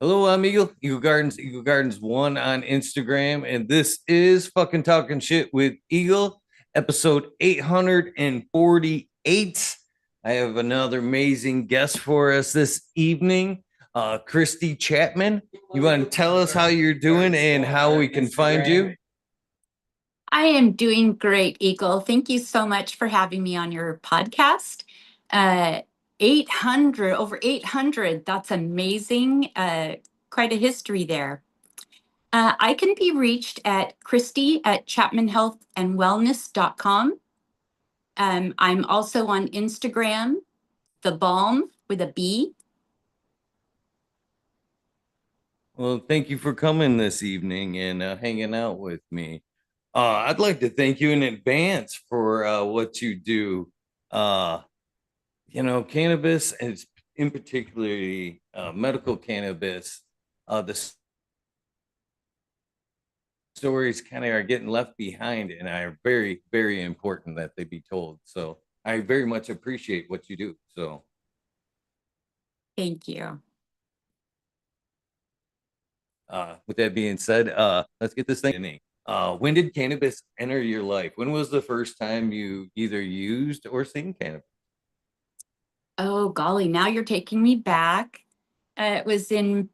Hello, I'm Eagle Gardens 1 on Instagram, and this is fucking talking shit with Eagle, episode 848. I have another amazing guest for us this evening, Christi Chapman. You want to tell us how you're doing and how we can find you? I am doing great, Eagle. Thank you so much for having me on your podcast. Uh, 800, over 800, that's amazing. Quite a history there. I can be reached at Christi at chapmanhealthandwellness.com. I'm also on Instagram, The Balm with a B. Well, thank you for coming this evening and hanging out with me. I'd like to thank you in advance for what you do. Uh, cannabis, and in particularly medical cannabis, the stories kind of are getting left behind and are very, very important that they be told. So I very much appreciate what you do. So Thank you. with that being said, let's get this thing. When did cannabis enter your life? When was the first time you either used or seen cannabis? Oh, golly, now you're taking me back. It was in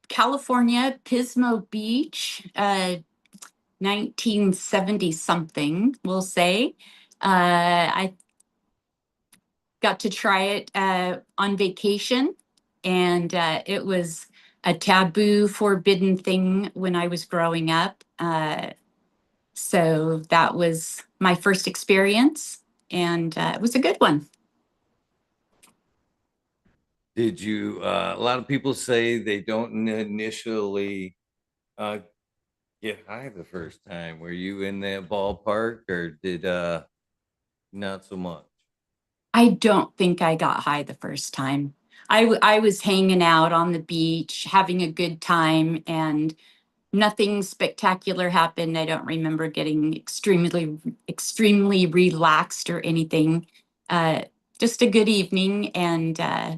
California, Pismo Beach, 1970 something, we'll say. I got to try it on vacation, and it was a taboo, forbidden thing when I was growing up. So that was my first experience, and it was a good one. Did you? A lot of people say they don't initially uh, get high the first time. Were you in that ballpark, or did not so much? I don't think I got high the first time. I was hanging out on the beach, having a good time, and nothing spectacular happened. I don't remember getting extremely relaxed or anything. Uh, just a good evening, and yeah.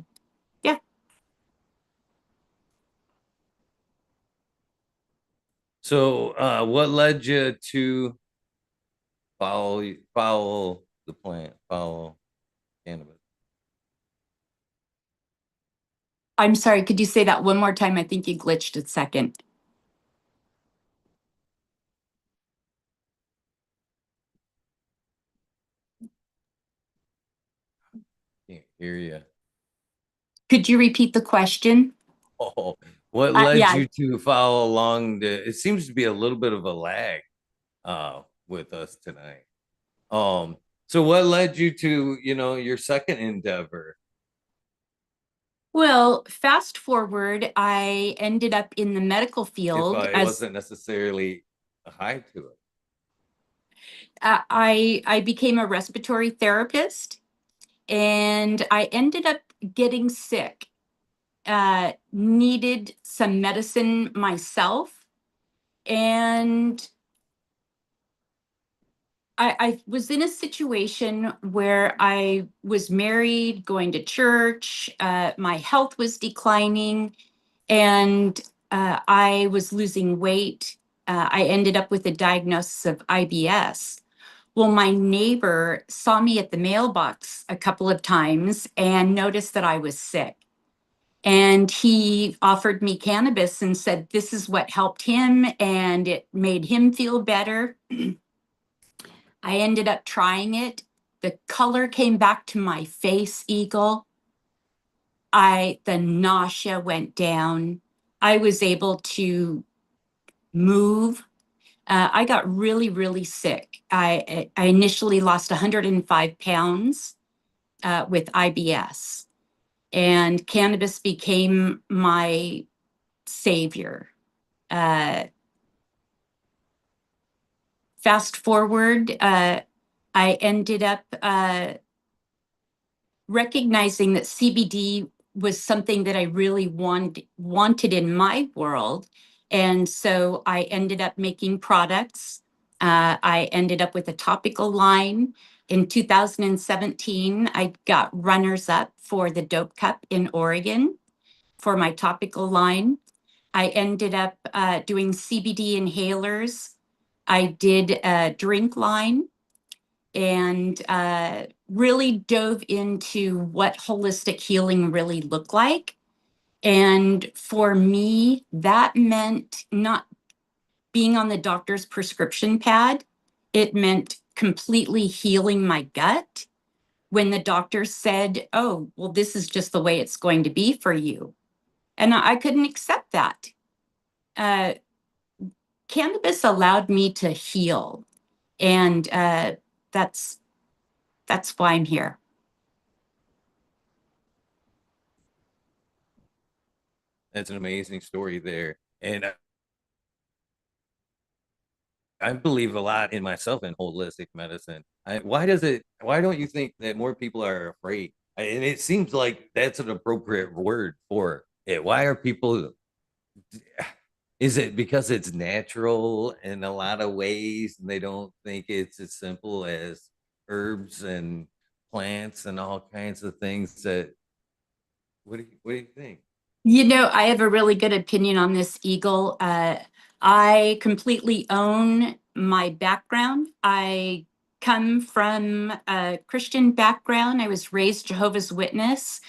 So, what led you to follow the plant, follow cannabis? I'm sorry. Could you say that one more time? I think you glitched a second. Can't hear you. Could you repeat the question? Oh, what led Yeah. you to follow along the? It seems to be a little bit of a lag with us tonight. Um, so what led you to, your second endeavor? Well, fast forward, I ended up in the medical If field it as wasn't necessarily a high to it. I became a respiratory therapist, and I ended up getting sick. Needed some medicine myself, and I was in a situation where I was married, going to church. My health was declining, and I was losing weight. I ended up with a diagnosis of IBS. Well, my neighbor saw me at the mailbox a couple of times and noticed that I was sick. And he offered me cannabis and said, this is what helped him and it made him feel better. I ended up trying it. The color came back to my face, Eagle. The nausea went down. I was able to move. I got really, really sick. I initially lost 105 pounds with IBS, and cannabis became my savior. Uh, Fast forward, I ended up recognizing that CBD was something that I really wanted in my world. And so I ended up making products. I ended up with a topical line. In 2017, I got runners up for the Dope Cup in Oregon for my topical line. I ended up doing CBD inhalers. I did a drink line and really dove into what holistic healing really looked like. And for me, that meant not being on the doctor's prescription pad. It meant completely healing my gut when the doctor said, oh, well, this is just the way it's going to be for you. And I couldn't accept that. Uh, Cannabis allowed me to heal. And that's that's why I'm here. That's an amazing story there. And I believe a lot in myself in holistic medicine. Why don't you think that more people are afraid? And it seems like that's an appropriate word for it. Why are people, is it because it's natural in a lot of ways and they don't think it's as simple as herbs and plants and all kinds of things that, what do you think? You know, I have a really good opinion on this, Eagle. I completely own my background. I come from a Christian background. I was raised Jehovah's Witness,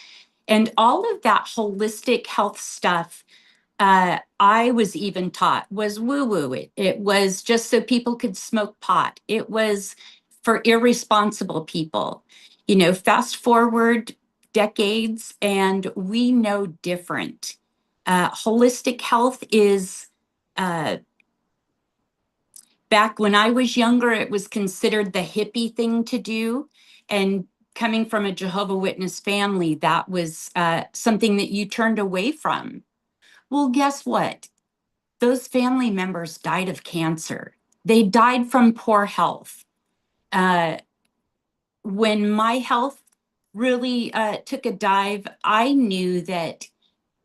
and all of that holistic health stuff I was even taught was woo woo. It was just so people could smoke pot. It was for irresponsible people. You know, fast forward decades and we know different. Holistic health is, uh, back when I was younger, it was considered the hippie thing to do. And coming from a Jehovah Witness family, that was something that you turned away from. Well, guess what? Those family members died of cancer. They died from poor health. Uh, when my health really took a dive, I knew that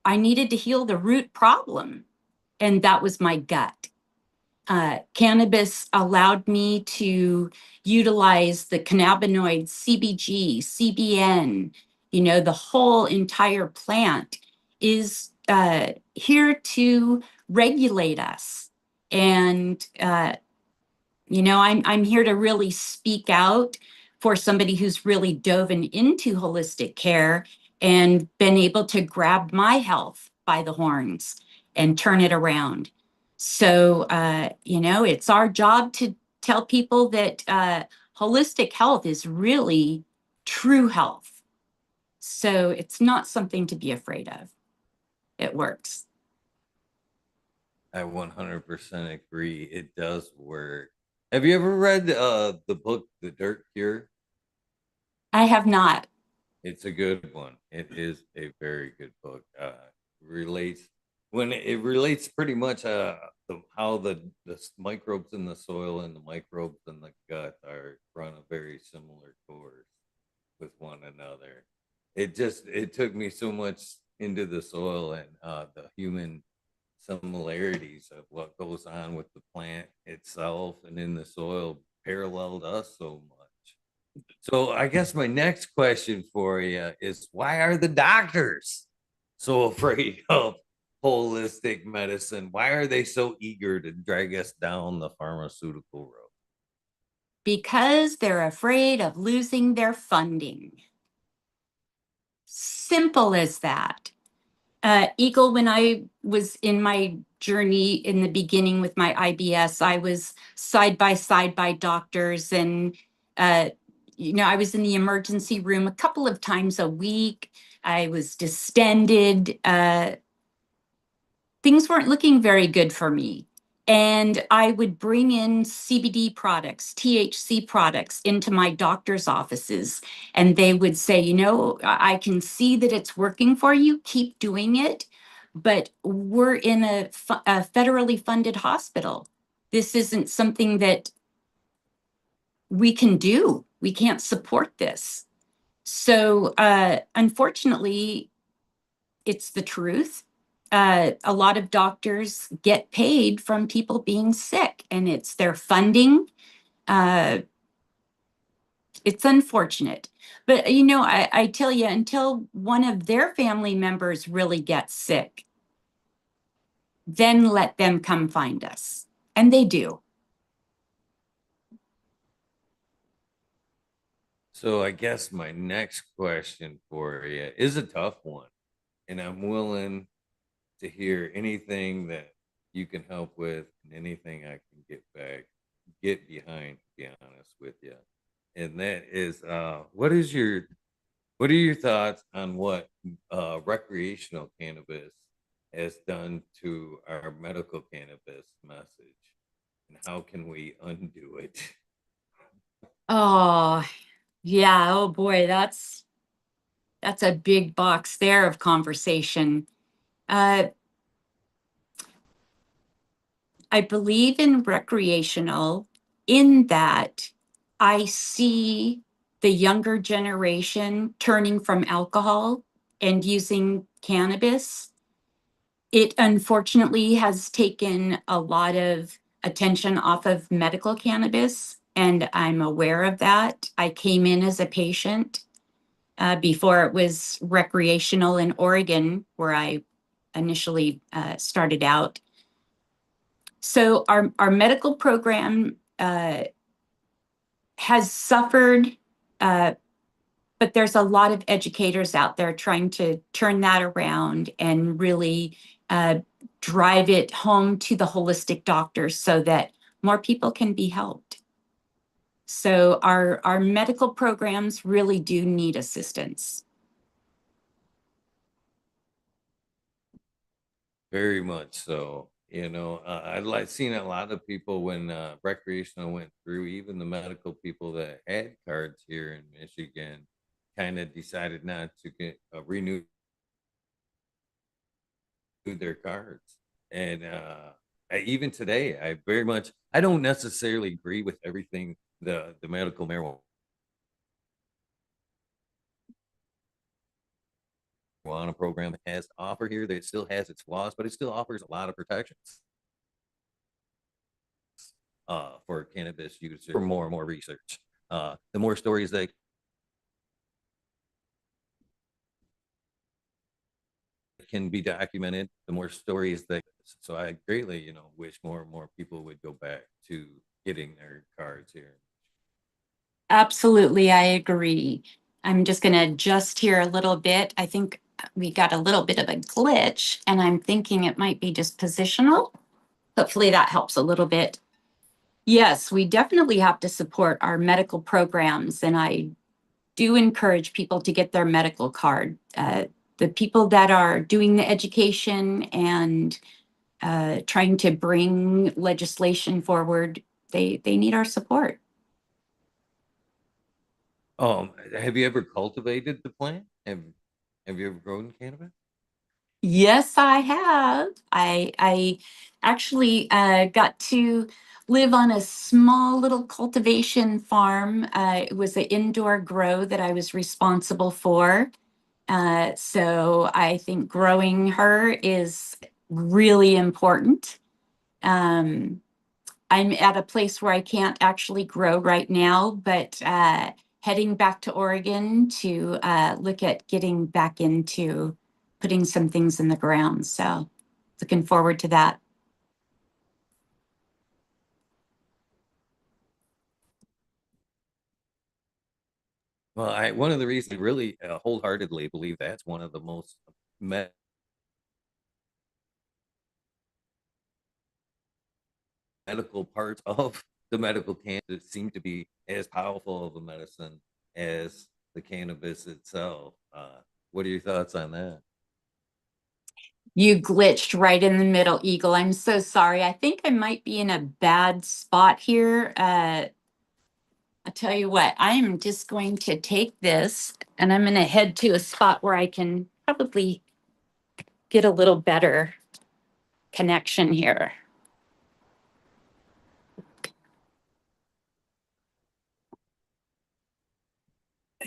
I needed to heal the root problem, and that was my gut. Cannabis allowed me to utilize the cannabinoids, CBG, CBN, you know, the whole entire plant is here to regulate us. And you know, I'm here to really speak out for somebody who's really dove into holistic care and been able to grab my health by the horns and turn it around. So, you know, it's our job to tell people that holistic health is really true health. So it's not something to be afraid of. It works. I 100% agree. It does work. Have you ever read the book The Dirt Cure? I have not. It's a good one. It is a very good book. Relates when it relates pretty much how the microbes in the soil and the microbes in the gut are run a very similar course with one another. It took me so much into the soil and the human similarities of what goes on with the plant itself and in the soil paralleled us so much. So I guess my next question for you is why are the doctors so afraid of holistic medicine? Why are they so eager to drag us down the pharmaceutical road? Because they're afraid of losing their funding. Simple as that. Eagle, when I was in my journey in the beginning with my IBS, I was side by side by doctors and, uh, you know, I was in the emergency room a couple of times a week. I was distended. Things weren't looking very good for me. And I would bring in CBD products, THC products into my doctor's offices. And they would say, you know, I can see that it's working for you. Keep doing it. But we're in a federally funded hospital. This isn't something that we can do. We can't support this. So unfortunately, it's the truth. A lot of doctors get paid from people being sick, and it's their funding. Uh, it's unfortunate. But, you know, I tell you, until one of their family members really gets sick, then let them come find us. And they do. So I guess my next question for you is a tough one, and I'm willing to hear anything that you can help with and anything I can get behind, to be honest with you. And that is what are your thoughts on what recreational cannabis has done to our medical cannabis message? And how can we undo it? Oh, yeah. Oh boy, that's a big box there of conversation. Uh, I believe in recreational in that I see the younger generation turning from alcohol and using cannabis. It unfortunately has taken a lot of attention off of medical cannabis, and I'm aware of that. I came in as a patient before it was recreational in Oregon, where I initially started out. So our medical program has suffered, uh, but there's a lot of educators out there trying to turn that around and really uh, drive it home to the holistic doctors so that more people can be helped. So our medical programs really do need assistance. Very much so. You know, I like seen a lot of people when recreational went through, even the medical people that had cards here in Michigan, kind of decided not to get renew their cards. And even today, I don't necessarily agree with everything the medical marijuana program has to offer here. That it still has its flaws, but it still offers a lot of protections for cannabis users. For more and more research, the more stories that can be documented, the more stories that. So I greatly, wish more and more people would go back to getting their cards here. Absolutely, I agree. I'm just going to adjust here a little bit. I think we got a little bit of a glitch, and I'm thinking it might be just positional. Hopefully that helps a little bit. Yes, we definitely have to support our medical programs, and I do encourage people to get their medical card. The people that are doing the education and trying to bring legislation forward, they need our support. Have you ever cultivated the plant? Have you ever grown cannabis? Yes, I have. I actually got to live on a small little cultivation farm. It was an indoor grow that I was responsible for. So I think growing her is really important. Um, I'm at a place where I can't actually grow right now, but heading back to Oregon to look at getting back into putting some things in the ground. So looking forward to that. Well, I one of the reasons I really wholeheartedly believe that's one of the most medical parts of the medical cannabis seem to be as powerful of a medicine as the cannabis itself. What are your thoughts on that? You glitched right in the middle, Eagle. I'm so sorry. I think I might be in a bad spot here. I'll tell you what, I am just going to take this and I'm going to head to a spot where I can probably get a little better connection here.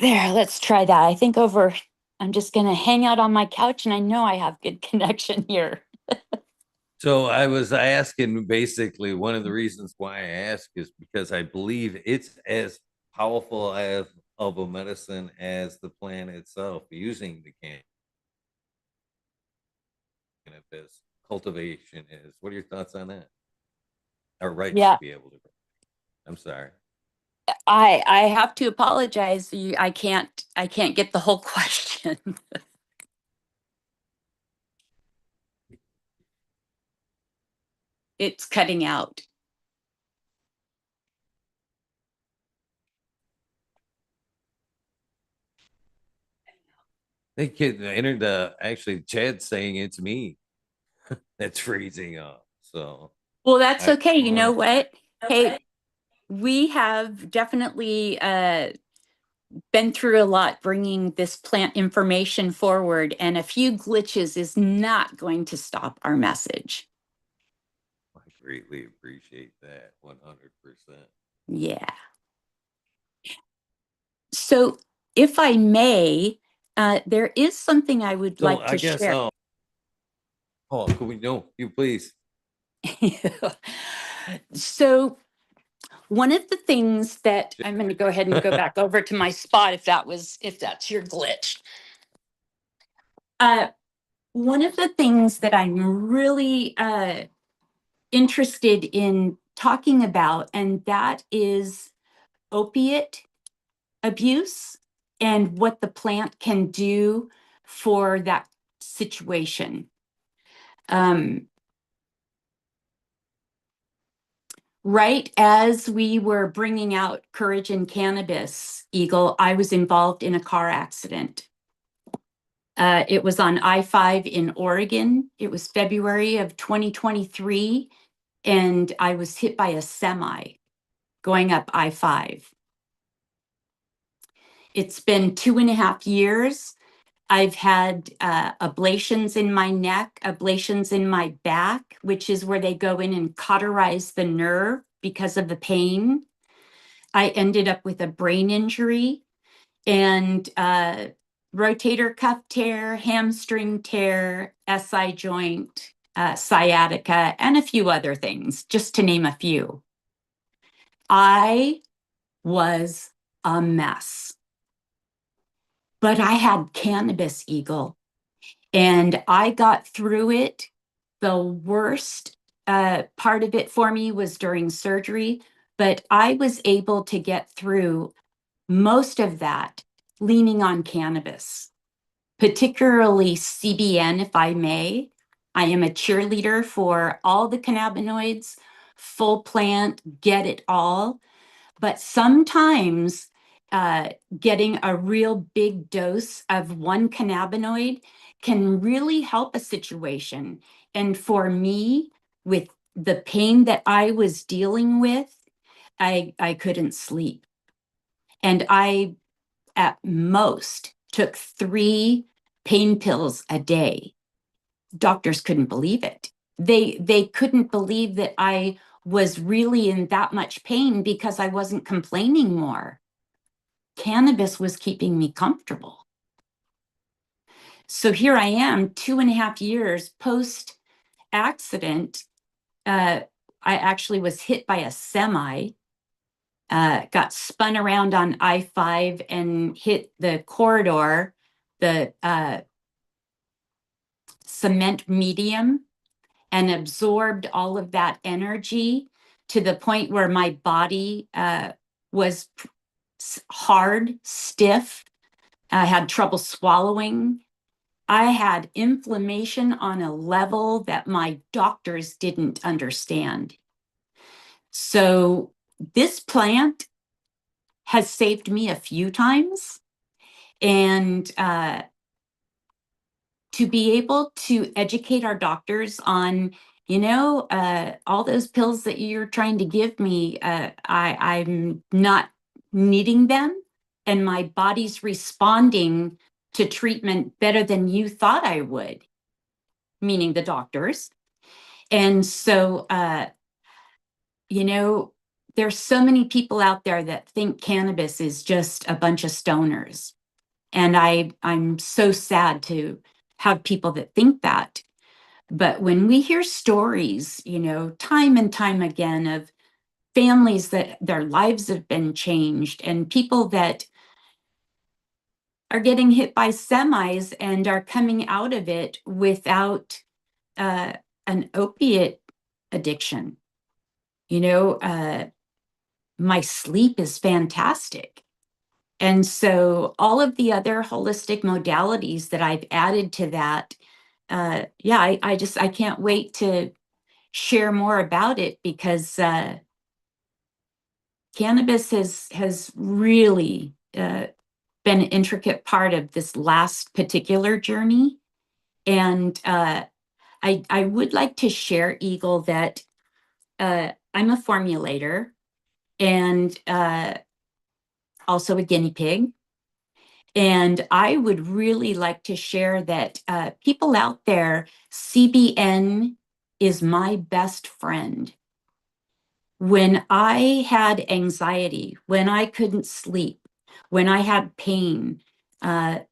There, let's try that. I think I'm just going to hang out on my couch and I know I have good connection here. So I was asking basically one of the reasons why I ask is because I believe it's as powerful as of a medicine as the plant itself using the cannabis cultivation is. What are your thoughts on that? Our rights to Yeah, be able to. I'm sorry. I have to apologize. I can't get the whole question. It's cutting out. They kid entered actually Chad's saying it's me that's freezing up. So Well, that's I okay. You know want what? Hey, we have definitely been through a lot bringing this plant information forward, and a few glitches is not going to stop our message. I greatly appreciate that 100%. Yeah. So, if I may, there is something I would So like I to guess share. oh, could we know you please? So, one of the things that I'm going to go ahead and go back over to my spot if that's your glitch. Uh, One of the things that I'm really interested in talking about, and that is opiate abuse and what the plant can do for that situation. Um, right as we were bringing out Courage in Cannabis, Eagle, I was involved in a car accident. It was on I-5 in Oregon. It was February of 2023, and I was hit by a semi going up I-5. It's been 2.5 years. I've had ablations in my neck, ablations in my back, which is where they go in and cauterize the nerve because of the pain. I ended up with a brain injury and rotator cuff tear, hamstring tear, SI joint, sciatica, and a few other things, just to name a few. I was a mess. But I had cannabis, Eagle, and I got through it. The worst part of it for me was during surgery, but I was able to get through most of that leaning on cannabis, particularly CBN, if I may. I am a cheerleader for all the cannabinoids, full plant, get it all. But sometimes uh, getting a real big dose of one cannabinoid can really help a situation. And for me, with the pain that I was dealing with, I couldn't sleep. And I, at most, took 3 pain pills a day. Doctors couldn't believe it. They couldn't believe that I was really in that much pain because I wasn't complaining more. Cannabis was keeping me comfortable. So here I am, 2.5 years post accident. I actually was hit by a semi, got spun around on I-5 and hit the corridor, the cement medium, and absorbed all of that energy to the point where my body was hard, stiff. I had trouble swallowing. I had inflammation on a level that my doctors didn't understand. So this plant has saved me a few times. And to be able to educate our doctors on, all those pills that you're trying to give me, I'm not needing them, and my body's responding to treatment better than you thought I would, meaning the doctors. And so, there's so many people out there that think cannabis is just a bunch of stoners. And I'm so sad to have people that think that. But when we hear stories, time and time again of families that their lives have been changed and people that are getting hit by semis and are coming out of it without an opiate addiction. My sleep is fantastic. And so all of the other holistic modalities that I've added to that, yeah, I can't wait to share more about it, because cannabis has really been an intricate part of this last particular journey. And I would like to share, Eagle, that I'm a formulator and also a guinea pig. And I would really like to share that people out there, CBN is my best friend. When I had anxiety, when I couldn't sleep, when I had pain, I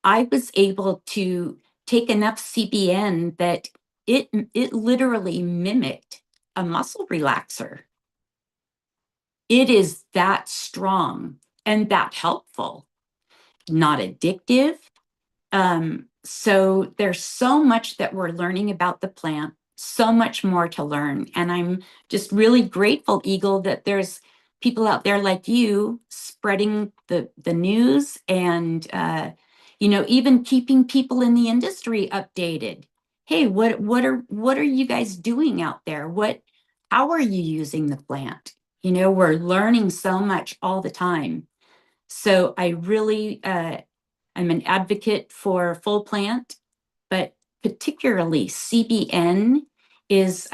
was able to take enough CBN that it literally mimicked a muscle relaxer. It is that strong and that helpful, not addictive. So there's so much that we're learning about the plant, so much more to learn. And I'm just really grateful, Eagle, that there's people out there like you spreading the news and, even keeping people in the industry updated. Hey, what are you guys doing out there? How are you using the plant? We're learning so much all the time. So I really, I'm an advocate for full plant, but particularly CBN is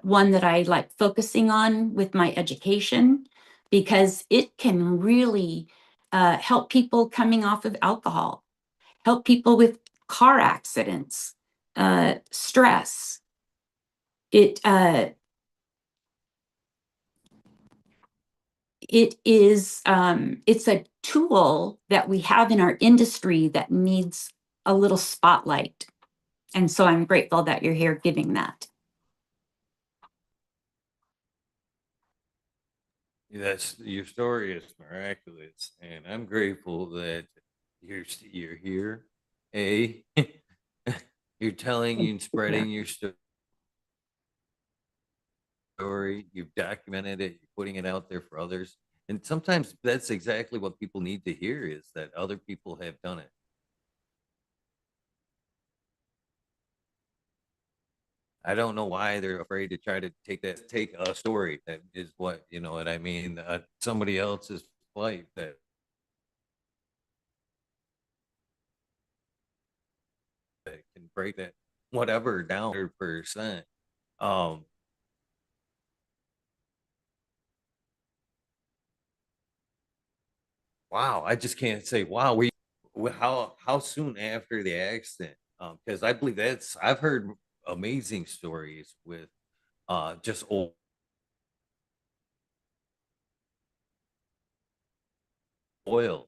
one that I like focusing on with my education, because it can really help people coming off of alcohol, help people with car accidents, stress. It's a tool that we have in our industry that needs a little spotlight. And so I'm grateful that you're here giving that. That's your story is miraculous, and I'm grateful that you're here. A, you're telling and Yeah. spreading your story. You've documented it. You're putting it out there for others, and sometimes that's exactly what people need to hear, is that other people have done it. I don't know why they're afraid to try to take a story that is what, you know what I mean, somebody else's life that can break that whatever down 100%. Um, wow, I just can't say wow. How soon after the accident? Because I believe I've heard amazing stories with just oil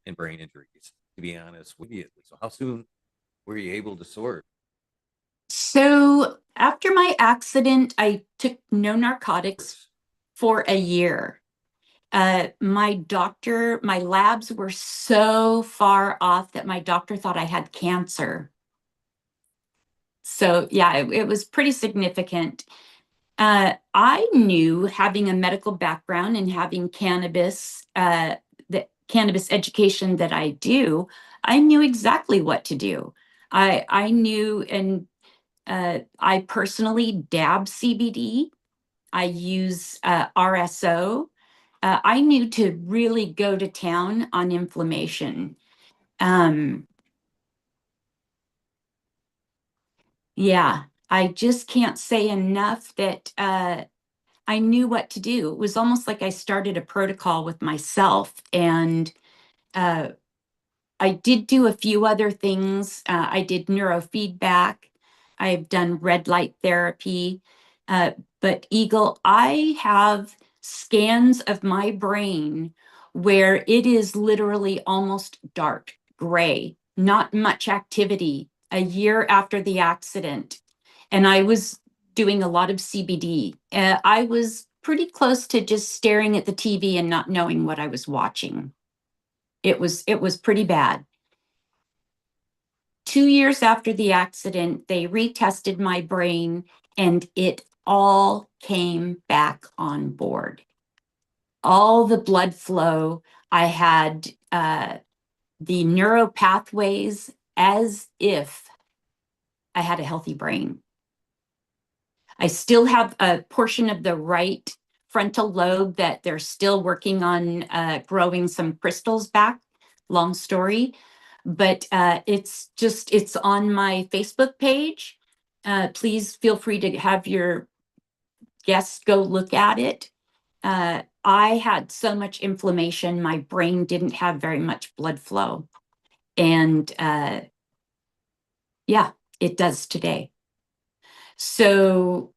and brain injuries. To be honest with you, so how soon were you able to sort? So after my accident, I took no narcotics for a year. My labs were so far off that my doctor thought I had cancer. So yeah, it was pretty significant. I knew, having a medical background and having the cannabis education that I do, I knew exactly what to do. I knew, and I personally dab CBD. I use RSO. I knew to really go to town on inflammation. Um, yeah, I just can't say enough that I knew what to do. It was almost like I started a protocol with myself, and uh, I did do a few other things. I did neurofeedback. I've done red light therapy. Uh, but Eagle, I have scans of my brain where it is literally almost dark gray, not much activity a year after the accident. And I was doing a lot of CBD. I was pretty close to just staring at the TV and not knowing what I was watching. It was pretty bad. 2 years after the accident, they retested my brain and it all came back on board. All the blood flow, I had the neuro pathways as if I had a healthy brain. I still have a portion of the right frontal lobe that they're still working on growing some crystals back. Long story, but it's on my Facebook page. Please feel free to have your guests go look at it. I had so much inflammation, my brain didn't have very much blood flow. And yeah, it does today. So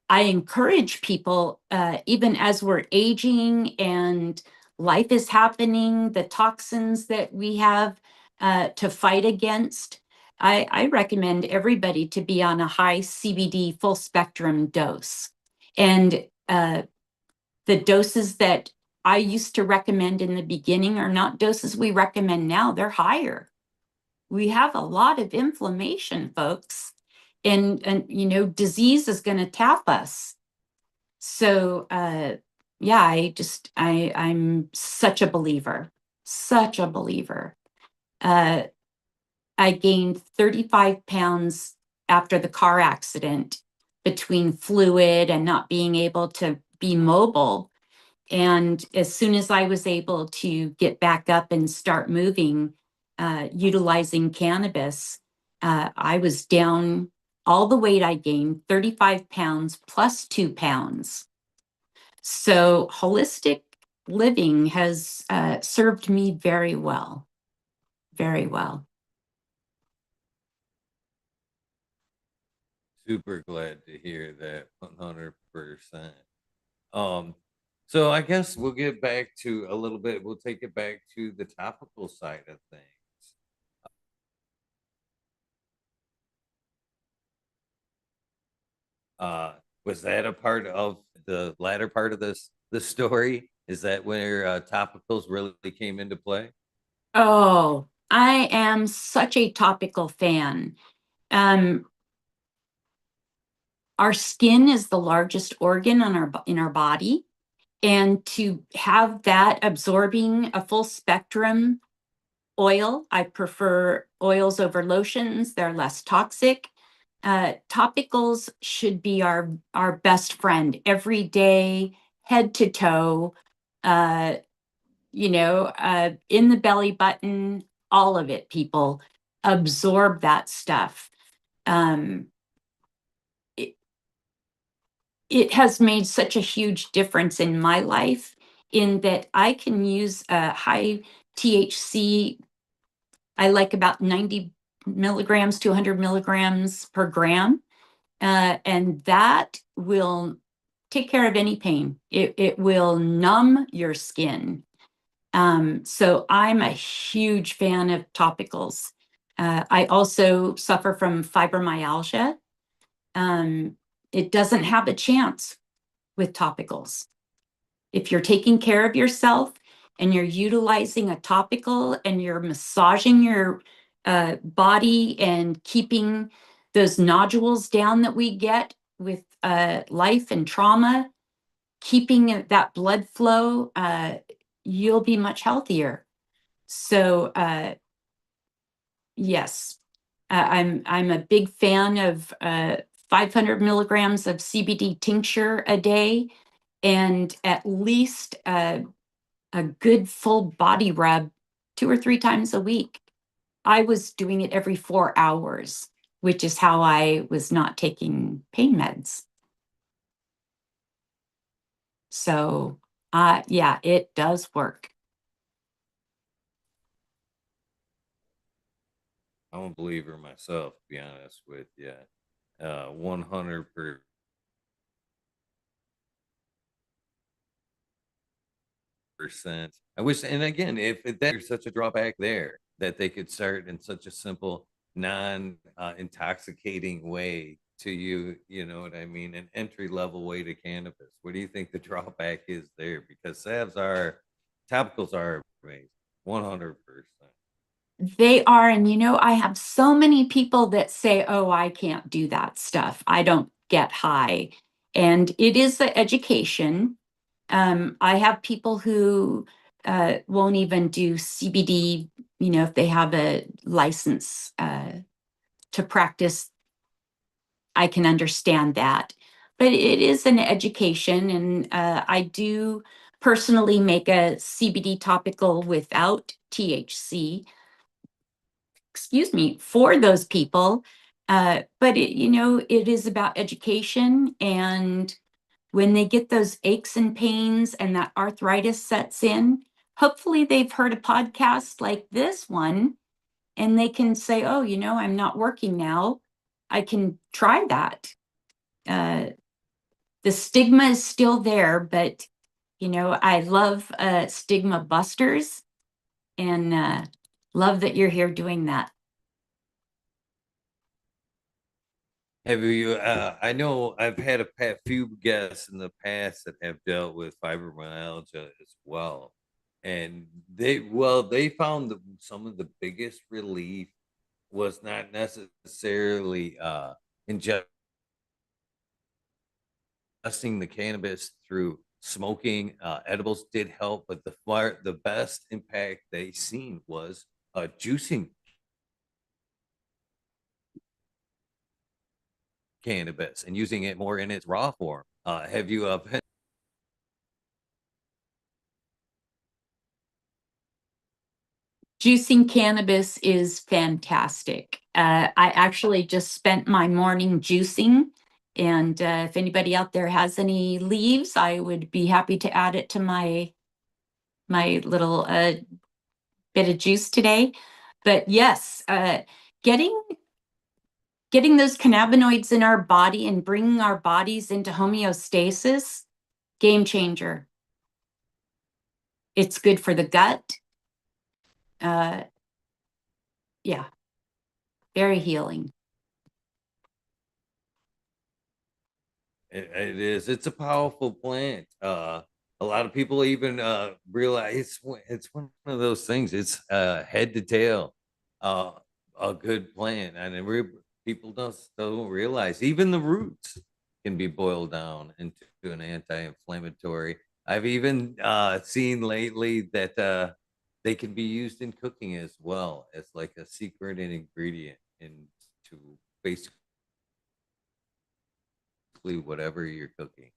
I encourage people, even as we're aging and life is happening, the toxins that we have to fight against, I recommend everybody to be on a high CBD full spectrum dose. And the doses that I used to recommend in the beginning are not doses we recommend now, they're higher. We have a lot of inflammation, folks, and you know, disease is going to tap us. So yeah, I'm such a believer, such a believer. I gained 35 pounds after the car accident between fluid and not being able to be mobile. And as soon as I was able to get back up and start moving, utilizing cannabis, I was down all the weight I gained, 35 pounds plus 2 pounds. So holistic living has served me very well, very well. Super glad to hear that 100%. Um, so I guess we'll get back to a little bit, we'll take it back to the topical side of things. Uh, was that a part of the latter part of the story? Is that where topicals really came into play? Oh, I am such a topical fan. Um, our skin is the largest organ in our body. And to have that absorbing a full spectrum oil, I prefer oils over lotions. They're less toxic. Topicals should be our best friend every day, head to toe, uh, in the belly button, all of it, people absorb that stuff. Um, it has made such a huge difference in my life in that I can use a high THC. I like about 90 milligrams to 100 milligrams per gram. And that will take care of any pain. It will numb your skin. So I'm a huge fan of topicals. I also suffer from fibromyalgia. Um, it doesn't have a chance with topicals. If you're taking care of yourself and you're utilizing a topical and you're massaging your body and keeping those nodules down that we get with life and trauma, keeping that blood flow, you'll be much healthier. So yes, I'm a big fan of 500 milligrams of CBD tincture a day, and at least a good full body rub 2 or 3 times a week. I was doing it every 4 hours, which is how I was not taking pain meds. So yeah, it does work. I'm a believer myself, to be honest with you. 100%. I wish, and again, if there's such a drawback there, that they could start in such a simple, non intoxicating way to you, you know what I mean? An entry level way to cannabis. What do you think the drawback is there? Because topicals are amazing, 100%. They are, and I have so many people that say, oh, I can't do that stuff. I don't get high. And it is the education. I have people who won't even do CBD, if they have a license to practice. I can understand that. But it is an education, and I do personally make a CBD topical without THC, excuse me, for those people. But it is about education, and when they get those aches and pains and that arthritis sets in, hopefully they've heard a podcast like this one, and they can say, oh, I'm not working now. I can try that. Uh, the stigma is still there, but I love stigma busters, and love that you're here doing that. Have you? I know I've had a few guests in the past that have dealt with fibromyalgia as well, and they found that some of the biggest relief was not necessarily ingesting the cannabis through smoking. Edibles did help, but the best impact they seen was juicing cannabis and using it more in its raw form. Have you Juicing cannabis is fantastic. I actually just spent my morning juicing, and if anybody out there has any leaves, I would be happy to add it to my little bit of juice today. But yes, getting those cannabinoids in our body and bringing our bodies into homeostasis, game changer. It's good for the gut. Yeah, very healing. It is. It's a powerful plant. A lot of people even realize it's one of those things. It's head to tail, uh, a good plant, and people don't realize even the roots can be boiled down into an anti-inflammatory. I've even seen lately that they can be used in cooking as well as like a secret ingredient into basically whatever you're cooking.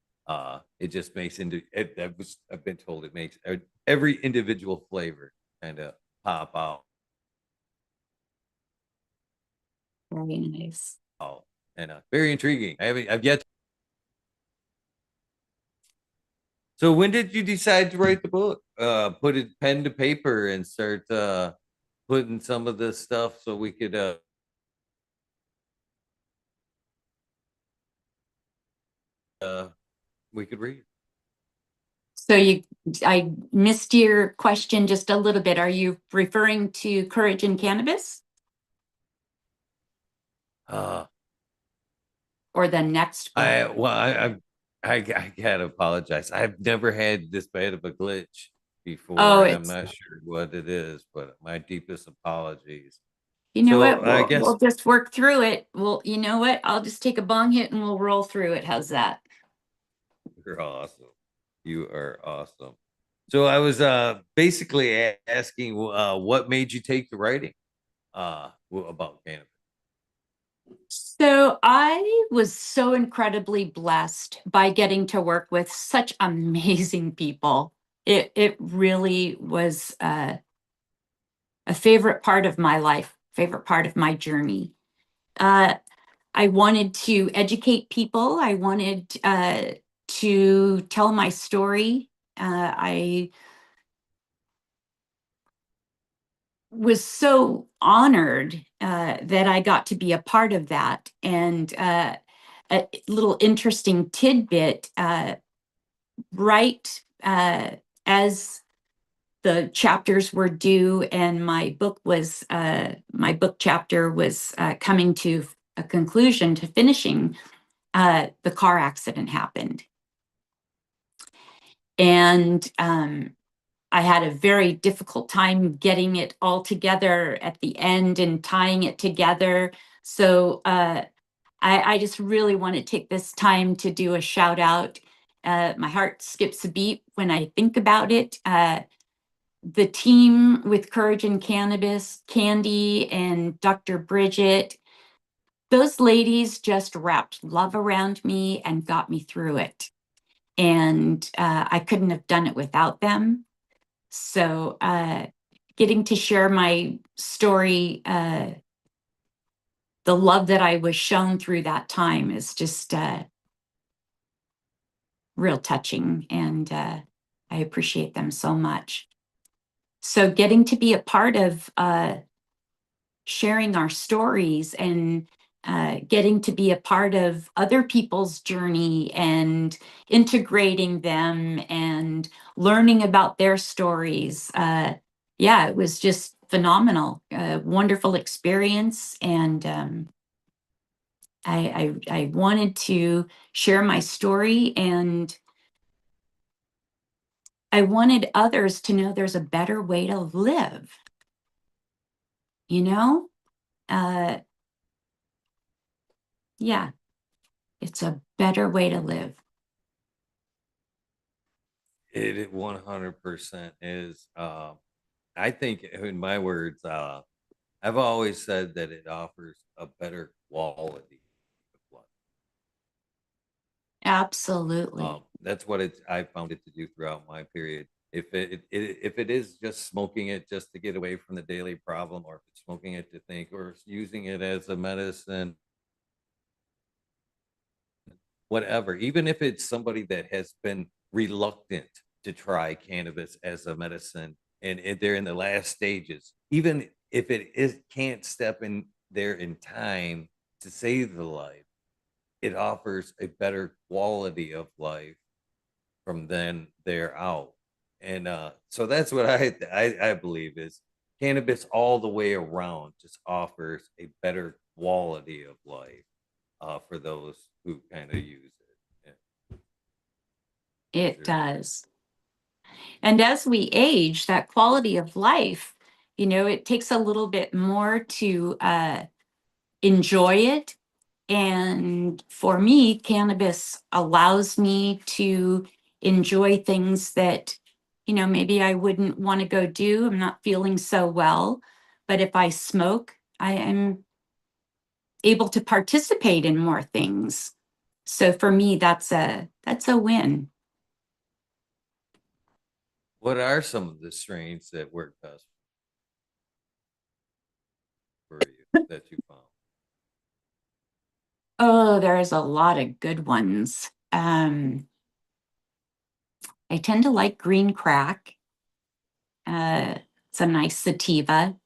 It just makes I've been told it makes every individual flavor kind of pop out. Very nice. And very intriguing. I've yet. So when did you decide to write the book? Put it pen to paper and start putting some of this stuff so uh we could read. So I missed your question just a little bit. Are you referring to Courage in Cannabis Uh, or the next book? I gotta apologize. I've never had this bad of a glitch Oh, before, and I'm it's, not sure what it is, but my deepest apologies. you know So what? I guess We'll just work through it. Well, you know what? I'll just take a bong hit and we'll roll through it. How's that? you're awesome. You are awesome. So I was basically asking what made you take to writing about cannabis. So I was so incredibly blessed by getting to work with such amazing people. It really was a favorite part of my life, favorite part of my journey. Uh, I wanted to educate people. I wanted to tell my story. I was so honored that I got to be a part of that. And a little interesting tidbit, right as the chapters were due and my book chapter was coming to a conclusion, to finishing, the car accident happened. And I had a very difficult time getting it all together at the end and tying it together. So I just really want to take this time to do a shout out. My heart skips a beat when I think about it. The team with Courage and Cannabis, Candy and Dr. Bridget, those ladies just wrapped love around me and got me through it. And I couldn't have done it without them. So getting to share my story, the love that I was shown through that time is just real touching. And I appreciate them so much. So getting to be a part of sharing our stories and getting to be a part of other people's journey and integrating them and learning about their stories. Yeah, it was just phenomenal, wonderful experience. And I wanted to share my story, and I wanted others to know there's a better way to live, you know? Uh, yeah, it's a better way to live. It 100% is. I think, in my words, I've always said that it offers a better quality of life. Absolutely. That's what I found it to do throughout my period. If it is just smoking it just to get away from the daily problem, or if it's smoking it to think, or using it as a medicine, whatever, even if it's somebody that has been reluctant to try cannabis as a medicine, and they're in the last stages, even if it is can't step in there in time to save the life, it offers a better quality of life from then there out. And so that's what I believe is cannabis all the way around just offers a better quality of life for those who kind of use it. It does. And as we age, that quality of life, it takes a little bit more to enjoy it. And for me, cannabis allows me to enjoy things that, maybe I wouldn't want to go do. I'm not feeling so well. But if I smoke, I am able to participate in more things. So for me, that's a win. What are some of the strains that work best for you that you found? Oh, there's a lot of good ones. I tend to like green crack. It's a nice sativa.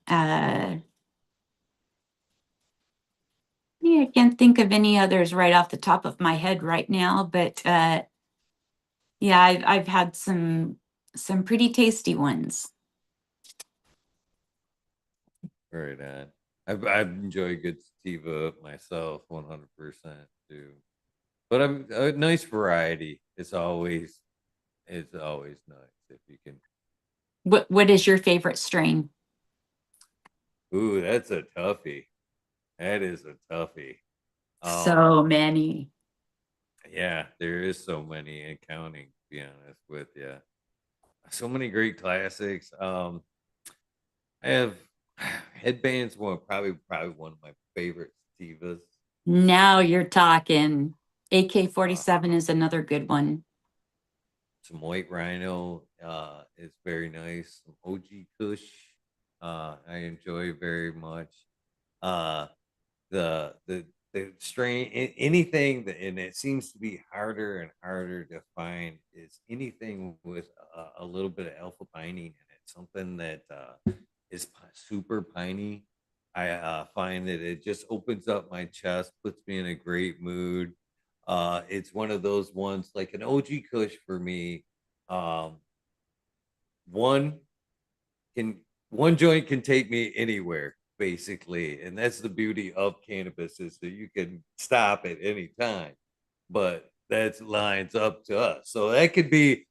Uh, yeah, I can't think of any others right off the top of my head right now, but yeah, I've had some pretty tasty ones. Right on. I've enjoyed good sativa myself, 100% too. But I'm a nice variety. It's always nice if you can. What is your favorite strain? Ooh, that's a toughie. That is a toughie. Um, So many. yeah, there is so many and counting, to be honest with you. So many great classics. I have headbands, probably one of my favorite sativas. Now you're talking. Uh, AK-47 is another good one. some white rhino is very nice. Some OG Kush I enjoy very much. Uh, the strain, anything that, and it seems to be harder and harder to find, is anything with a little bit of alpha pinene in it, something that is super piney. I find that it just opens up my chest, puts me in a great mood. It's one of those ones, like an OG Kush for me. um one can one joint can take me anywhere, basically, and that's the beauty of cannabis, is that you can stop at any time. But that lines up to us, so that could be,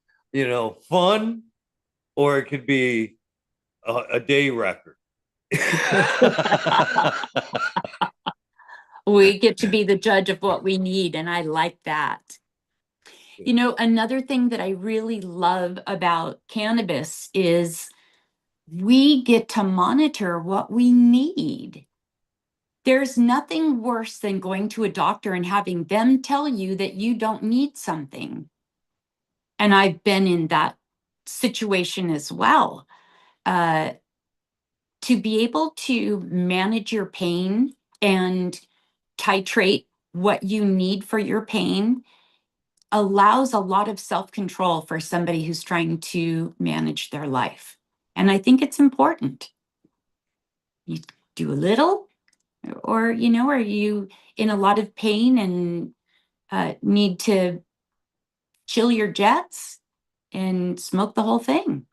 fun, or it could be a day record. We get to be the judge of what we need, and I like that. You know, another thing that I really love about cannabis is we get to monitor what we need. There's nothing worse than going to a doctor and having them tell you that you don't need something. And I've been in that situation as well. Uh, to be able to manage your pain and titrate what you need for your pain allows a lot of self-control for somebody who's trying to manage their life. And I think it's important. You do a little, or, you know, are you in a lot of pain and need to chill your jets and smoke the whole thing?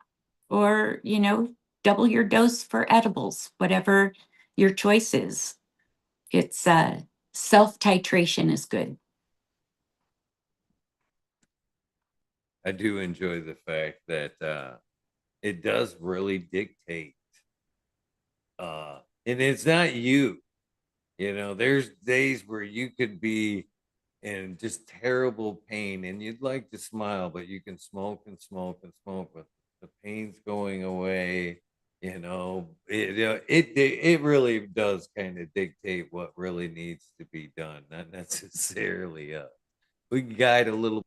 Or, you know, double your dose for edibles, whatever your choice is. It's self-titration is good. I do enjoy the fact that it does really dictate, and it's not you. You know, there's days where you could be in just terrible pain and you'd like to smile, but you can smoke and smoke and smoke, but the pain's going away. It really does kind of dictate what really needs to be done, not necessarily we can guide a little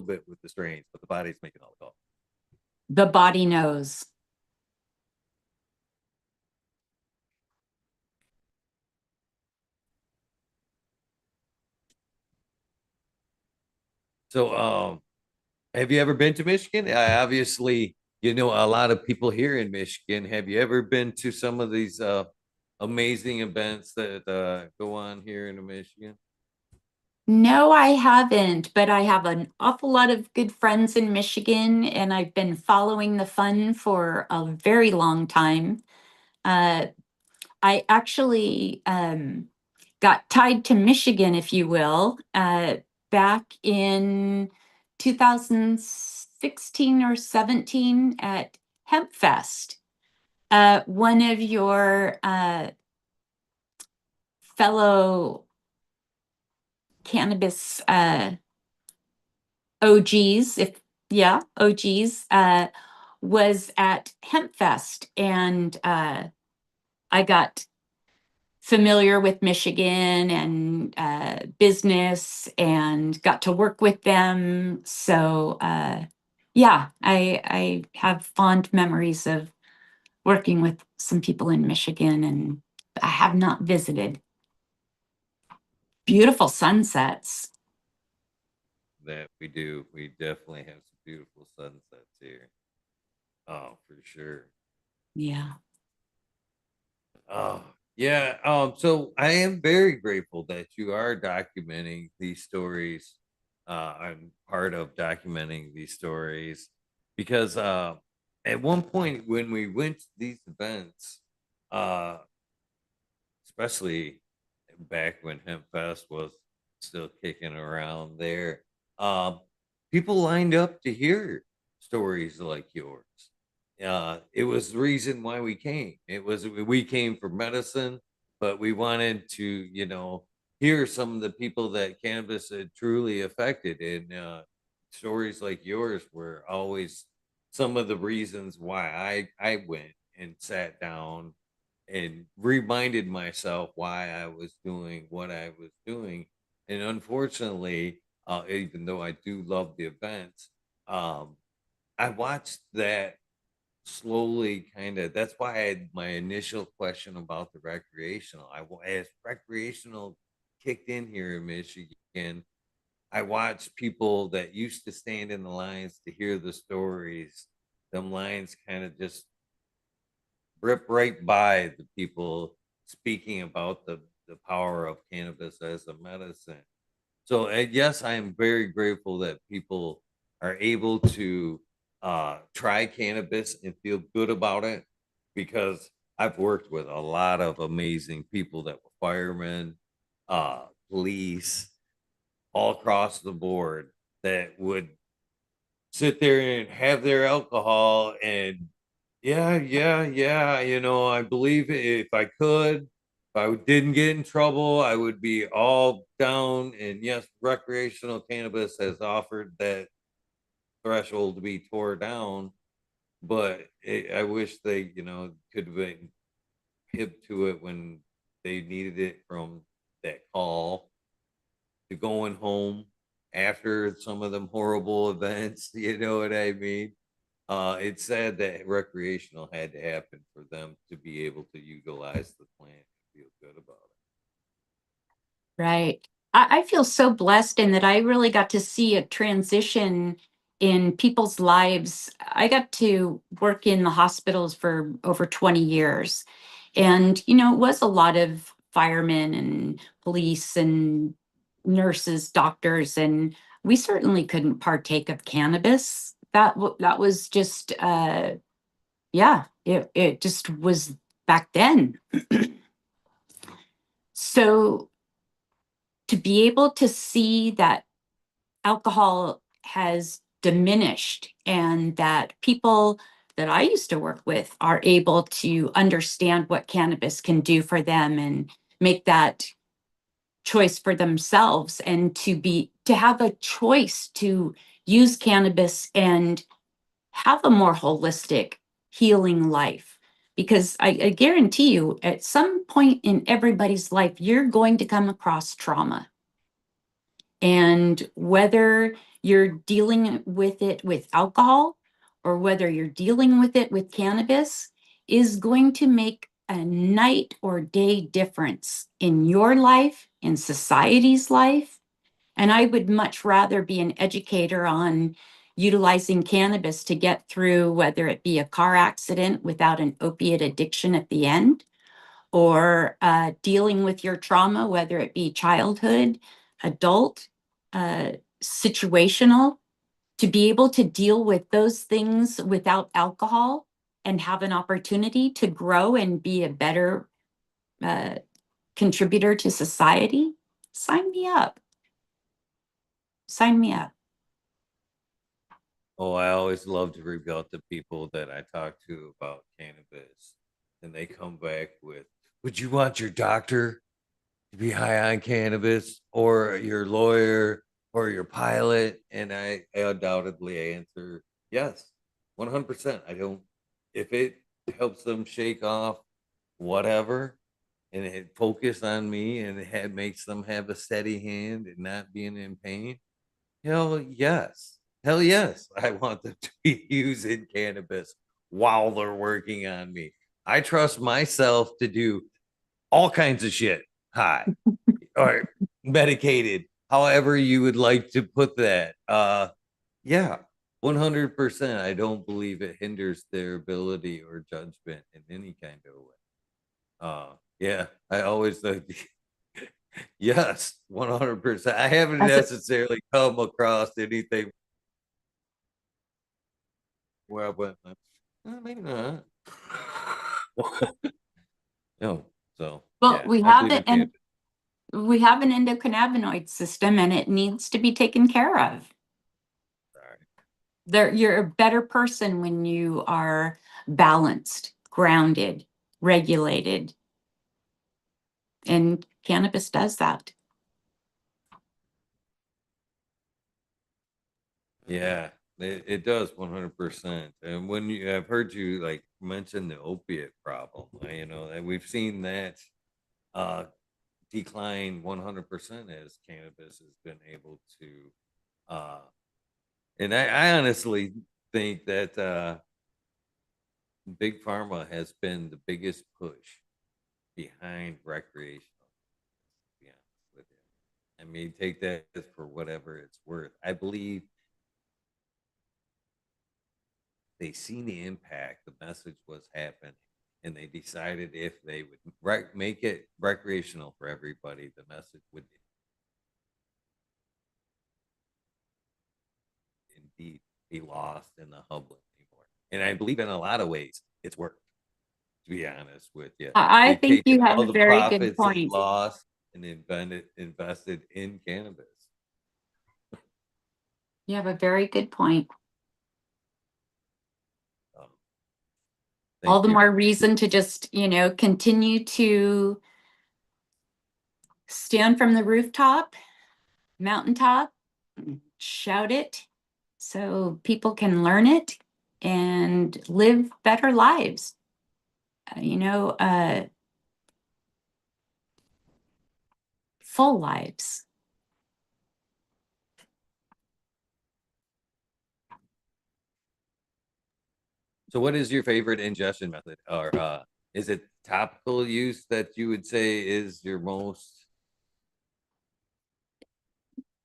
bit with the strains, but the body's making all the call. The body knows. So have you ever been to Michigan? Obviously, you know a lot of people here in Michigan. Have you ever been to some of these amazing events that go on here in Michigan? No, I haven't, but I have an awful lot of good friends in Michigan, and I've been following the fun for a very long time. Uh, I actually got tied to Michigan, if you will, back in 2016 or 17 at Hemp Fest. One of your fellow cannabis OGs, if yeah, OGs, was at Hemp Fest, and I got familiar with Michigan and business and got to work with them. So yeah, I have fond memories of working with some people in Michigan, and I have not visited. Beautiful sunsets. That we do. We definitely have some beautiful sunsets here. Oh, for sure. Yeah. Oh, yeah. So I am very grateful that you are documenting these stories. I'm part of documenting these stories because at one point when we went to these events, uh, especially back when Hemp Fest was still kicking around there. Um, People lined up to hear stories like yours. It was the reason why we came. It was we came for medicine, but we wanted to, hear some of the people that cannabis had truly affected. And stories like yours were always some of the reasons why I went and sat down and reminded myself why I was doing what I was doing. And unfortunately, even though I do love the events, um, I watched that slowly kind of. That's why I had my initial question about the recreational. As recreational kicked in here in Michigan, I watched people that used to stand in the lines to hear the stories. Them lines kind of just rip right by the people speaking about the power of cannabis as a medicine. So, yes, I am very grateful that people are able to try cannabis and feel good about it because I've worked with a lot of amazing people that were firemen, police, all across the board that would sit there and have their alcohol and Yeah. I believe if I could, if I didn't get in trouble, I would be all down. And yes, recreational cannabis has offered that threshold to be tore down, but I wish they, could have been hip to it when they needed it from that call to going home after some of them horrible events. You know what I mean? It's sad that recreational had to happen for them to be able to utilize the plant and feel good about Right. I feel so blessed in that I really got to see a transition in people's lives. I got to work in the hospitals for over 20 years. And, it was a lot of firemen and police and nurses, doctors, and we certainly couldn't partake of cannabis. That was just, yeah, it just was back then. So to be able to see that alcohol has diminished and that people that I used to work with are able to understand what cannabis can do for them and make that choice for themselves, and to have a choice to use cannabis and have a more holistic healing life. Because I guarantee you at some point in everybody's life you're going to come across trauma, and whether you're dealing with it with alcohol or whether you're dealing with it with cannabis is going to make a night or day difference in your life, in society's life. And I would much rather be an educator on utilizing cannabis to get through, whether it be a car accident without an opiate addiction at the end, or dealing with your trauma, whether it be childhood, adult, uh, situational, to be able to deal with those things without alcohol and have an opportunity to grow and be a better uh, contributor to society. Sign me up. Sign me up. Oh, I always love to reveal to people that I talk to about cannabis, and they come back with, "Would you want your doctor to be high on cannabis, or your lawyer, or your pilot?" And I undoubtedly answer yes, 100%. I don't, if it helps them shake off whatever and it focus on me and makes them have a steady hand and not being in pain. Hell yes. Hell yes. I want them to be using cannabis while they're working on me. I trust myself to do all kinds of shit high or medicated, however you would like to put that. Yeah, 100%. I don't believe it hinders their ability or judgment in any kind of way. Yeah, I always think yes, 100%. I haven't As a, necessarily come across anything where I went, maybe not. No, so well, yeah, I believe in cannabis. we have an endocannabinoid system and it needs to be taken care of. Sorry. You're a better person when you are balanced, grounded, regulated, and cannabis does that. Yeah, it does 100%. And I've heard you like mention the opiate problem, and we've seen that uh decline 100% as cannabis has been able to uh and I honestly think that big pharma has been the biggest push behind recreational, to be honest with you. I mean, take that for whatever it's worth. I believe they seen the impact the message was happening, and they decided if they would make it recreational for everybody, the message would indeed be lost in the public anymore. And I believe in a lot of ways it's worked, to be honest with you. I They've think taken you have all a the very good profits they point. lost and invested in cannabis. You have a very good point. Um, all Thank the you. more reason to just, continue to stand from the rooftop, mountaintop, shout it so people can learn it and live better lives. You know, full lives. So what is your favorite ingestion method? Or is it topical use that you would say is your most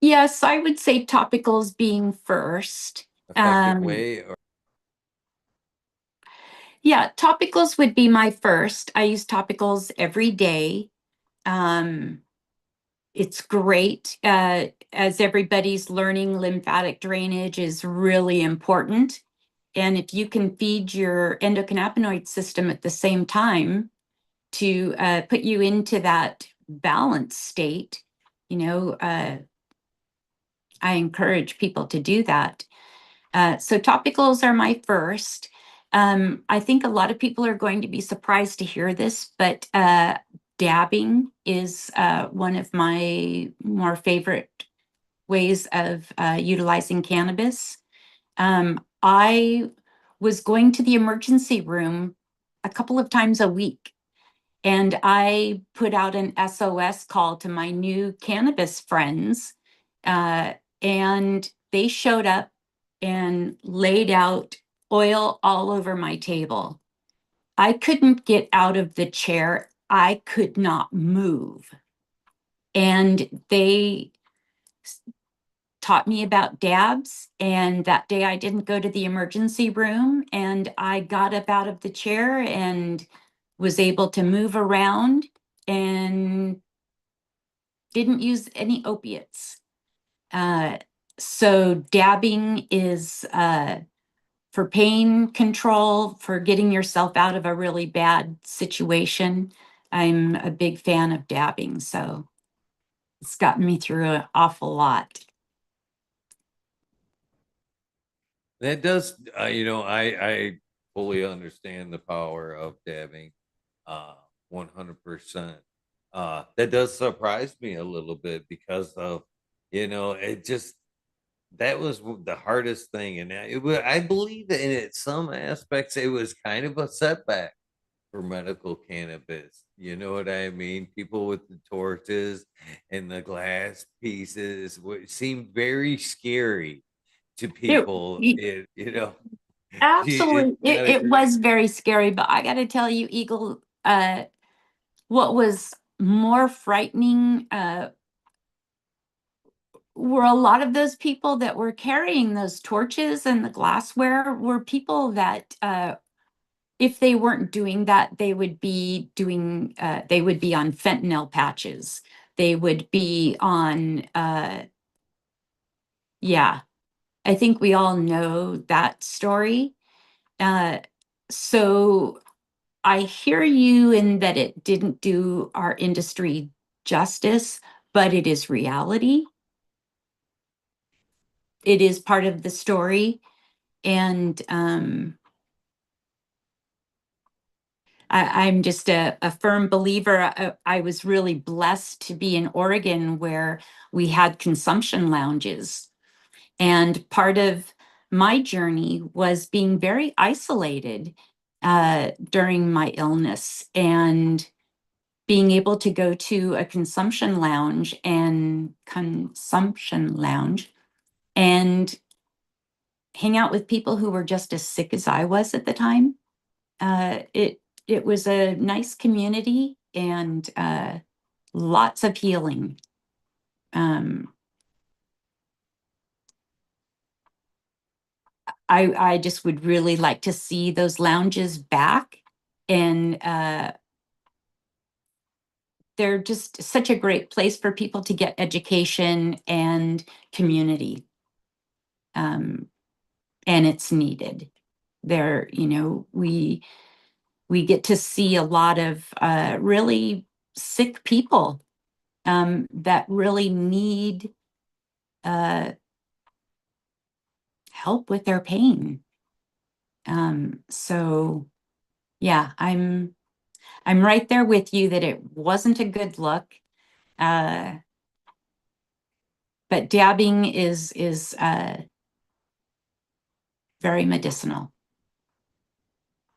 Yes, I would say topicals being first. effective way? Or Yeah, topicals would be my first. I use topicals every day. Um, it's great. As everybody's learning, lymphatic drainage is really important. And if you can feed your endocannabinoid system at the same time to put you into that balanced state, I encourage people to do that. So topicals are my first. I think a lot of people are going to be surprised to hear this, but dabbing is one of my more favorite ways of utilizing cannabis. I was going to the emergency room a couple of times a week, and I put out an SOS call to my new cannabis friends, uh, and they showed up and laid out oil all over my table. I couldn't get out of the chair. I could not move. And they taught me about dabs. And that day I didn't go to the emergency room, and I got up out of the chair and was able to move around and didn't use any opiates. Uh, so dabbing is for pain control, for getting yourself out of a really bad situation. I'm a big fan of dabbing, so it's gotten me through an awful lot. that does I fully understand the power of dabbing 100%. That does surprise me a little bit because of it just that was the hardest thing, and I believe that in it, some aspects it was kind of a setback for medical cannabis. You know what I mean? People with the torches and the glass pieces seemed very scary to It, people. it It's absolutely, not a it was very scary, but I got to tell you, Eagle, what was more frightening were a lot of those people that were carrying those torches and the glassware were people that if they weren't doing that, they would be on fentanyl patches. They would be on, yeah, I think we all know that story. Uh, so I hear you in that it didn't do our industry justice, but it is reality. It is part of the story. And I'm just a firm believer. I was really blessed to be in Oregon where we had consumption lounges. And part of my journey was being very isolated during my illness and being able to go to a consumption lounge and hang out with people who were just as sick as I was at the time. It was a nice community and lots of healing. Um, I just would really like to see those lounges back, and they're just such a great place for people to get education and community, and it's needed. There, we get to see a lot of really sick people that really need uh, help with their pain. So Yeah, I'm right there with you that it wasn't a good look. But dabbing is very medicinal.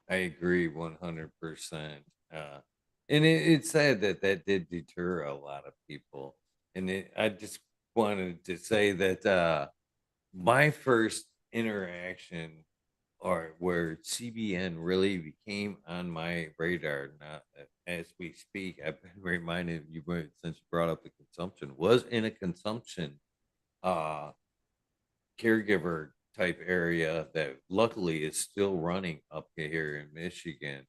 I agree 100%. And it's sad that that did deter a lot of people. And I just wanted to say that my first interaction or where CBN really became on my radar, not as we speak, I've been reminded you since you brought up the consumption, was in a consumption uh, caregiver type area that luckily is still running up here in Michigan.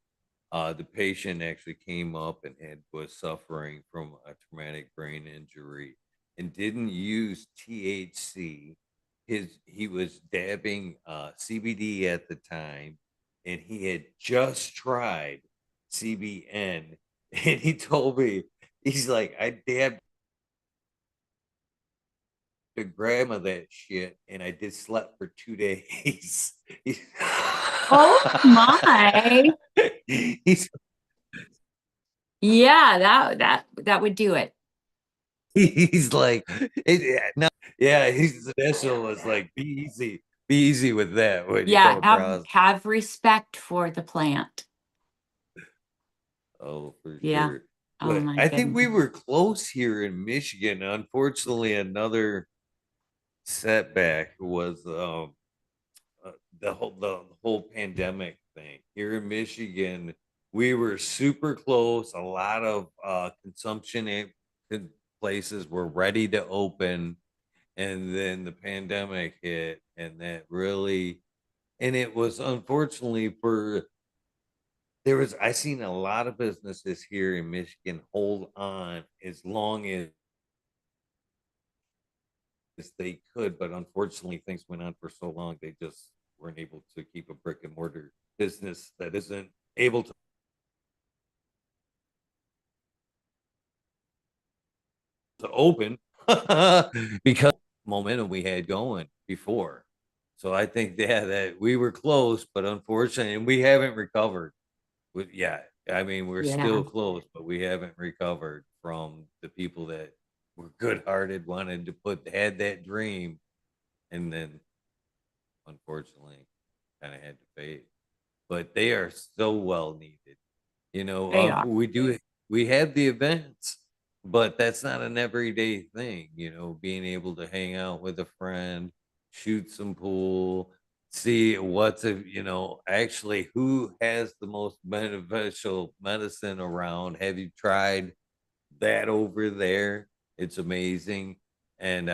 The patient actually came up and was suffering from a traumatic brain injury and didn't use THC. He was dabbing CBD at the time, and he had just tried CBN, and he told me he's like, I dabbed the gram of that shit, and I did slept for 2 days. Oh my. He's Yeah, that would do it. he's like, yeah, no, yeah. His initial was like, be easy with that when you come Yeah, across. have respect for the plant. Oh, for Yeah. sure. Oh But my I think we goodness. were close here in Michigan. Unfortunately, another setback was uh, the whole pandemic thing here in Michigan. We were super close. A lot of consumption places were ready to open, and then the pandemic hit, and that really, and it was unfortunately for there was I seen a lot of businesses here in Michigan hold on as long as they could, but unfortunately things went on for so long they just weren't able to keep a brick and mortar business that isn't able to open because momentum we had going before. So I think that we were close, but unfortunately, and we haven't recovered. Yeah, I mean we're Yeah, still close, but we haven't recovered from the people that were good-hearted, wanted to had that dream, and then unfortunately, kind of had to fade. But they are so well needed. they are. We have the events, but that's not an everyday thing. Being able to hang out with a friend, shoot some pool, see actually who has the most beneficial medicine around. Have you tried that over there? It's amazing. And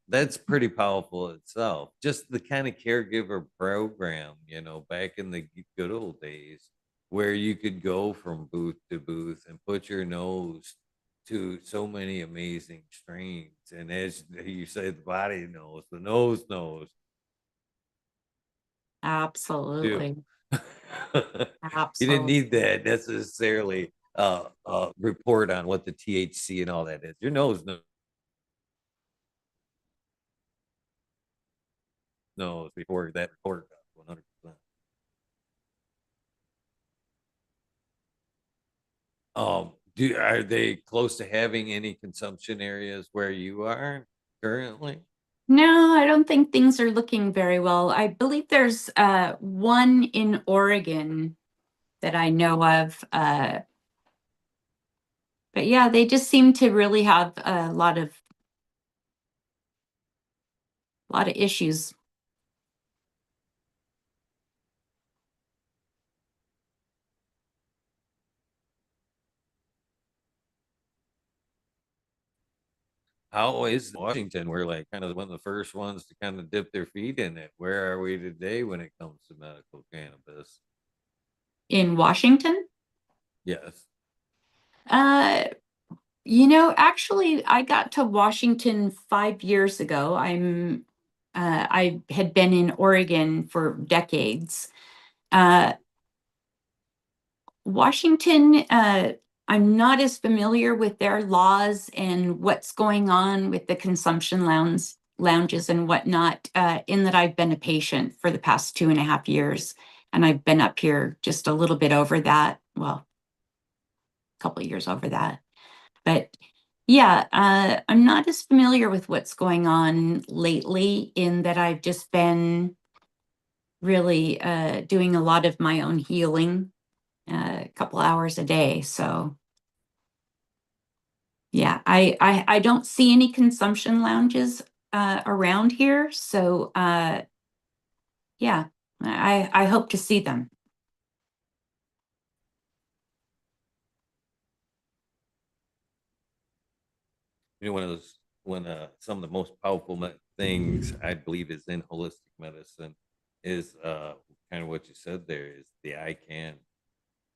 that's pretty powerful itself. Just the kind of caregiver program, back in the good old days where you could go from booth to booth and put your nose to so many amazing strains. And as you say, the body knows, the nose knows too. Absolutely. You didn't Absolutely. need that necessarily report on what the THC and all that is. Your nose knows before that report does 100%. Are they close to having any consumption areas where you are currently? No, I don't think things are looking very well. I believe there's one in Oregon that I know of. But yeah, they just seem to really have a lot of issues. How is Washington? We're like kind of one of the first ones to kind of dip their feet in it. Where are we today when it comes to medical cannabis? In Washington. Yes. Uh, actually, I got to Washington 5 years ago. I had been in Oregon for decades. Uh, Washington, I'm not as familiar with their laws and what's going on with the consumption lounges and whatnot, in that I've been a patient for the past 2.5 years. and I've been up here just a little bit over that. Well, a couple of years over that. But yeah, I'm not as familiar with what's going on lately in that I've just been really doing a lot of my own healing, a couple hours a day. So yeah, I don't see any consumption lounges around here. So yeah, I hope to see them. You know, one some of the most powerful things I believe is in holistic medicine is kind of what you said there is the I can.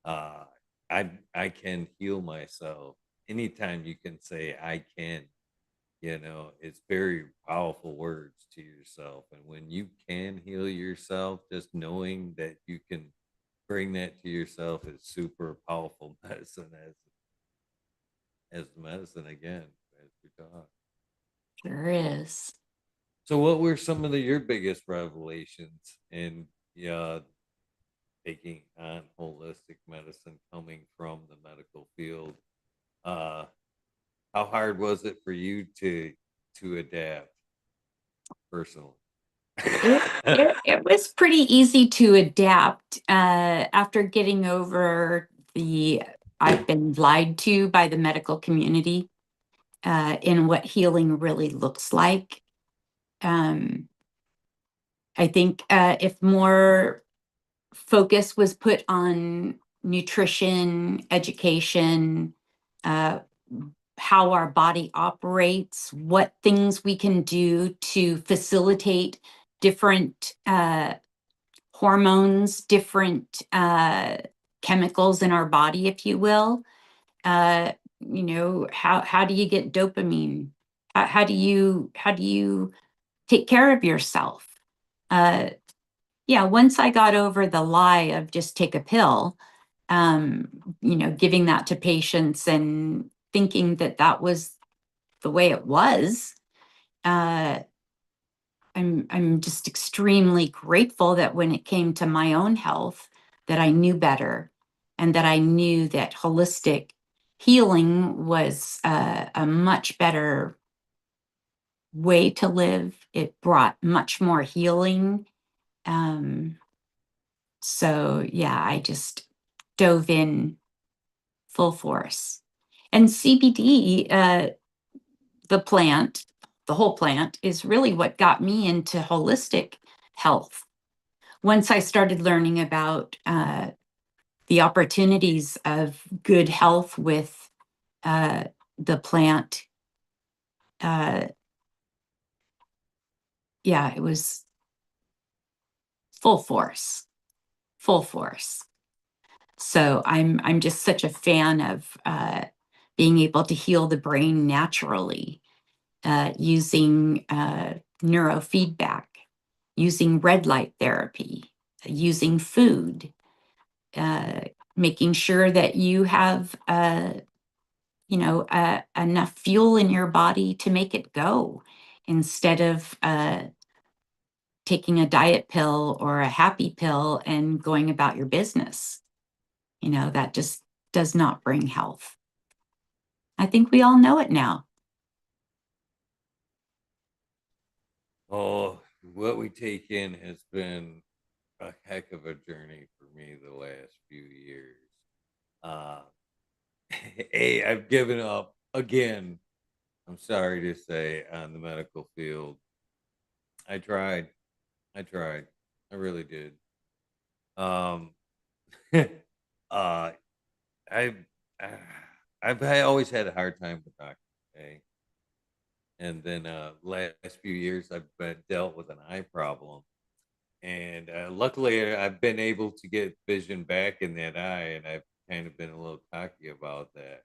Uh, I can heal myself. Anytime you can say I can, it's very powerful words to yourself. And when you can heal yourself, just knowing that you can bring that to yourself is super powerful medicine as medicine again, as we talk. There is. So what were some of your biggest revelations in uh, taking on holistic medicine coming from the medical field? Uh, how hard was it for you to adapt personally? It was pretty easy to adapt after getting over the I've been lied to by the medical community in what healing really looks like. Um, I think if more focus was put on nutrition, education, uh, how our body operates, what things we can do to facilitate different hormones, different chemicals in our body, if you will. How do you get dopamine? How do you take care of yourself? Uh, yeah, once I got over the lie of just take a pill, giving that to patients and thinking that that was the way it was, uh, I'm just extremely grateful that when it came to my own health, that I knew better and that I knew that holistic healing was a much better way to live. It brought much more healing. Um, so yeah, I just dove in full force. And CBD, the plant, the whole plant, is really what got me into holistic health. Once I started learning about the opportunities of good health with uh, the plant, uh, yeah, it was full force, full force. So I'm just such a fan of being able to heal the brain naturally using neurofeedback, using red light therapy, using food, uh, making sure that you have enough fuel in your body to make it go instead of taking a diet pill or a happy pill and going about your business. That just does not bring health. I think we all know it now. Oh, what we take in has been a heck of a journey for me the last few years. Uh, I've given up again. I'm sorry to say, on the medical field. I tried. I tried. I really did. Um, uh, I've uh, I always had a hard time with Dr. A. And then last few years, I've been dealt with an eye problem, and luckily, I've been able to get vision back in that eye, and I've kind of been a little cocky about that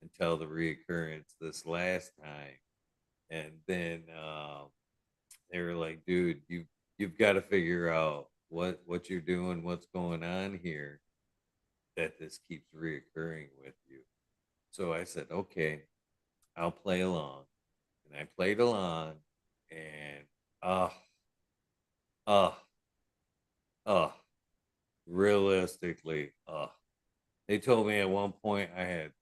until the reoccurrence this last time. And then they were like, "Dude, you've got to figure out what you're doing, what's going on here, that this keeps reoccurring with you." So I said, "Okay, I'll play along," and I played along, and oh, oh, oh. realistically, they told me at one point I had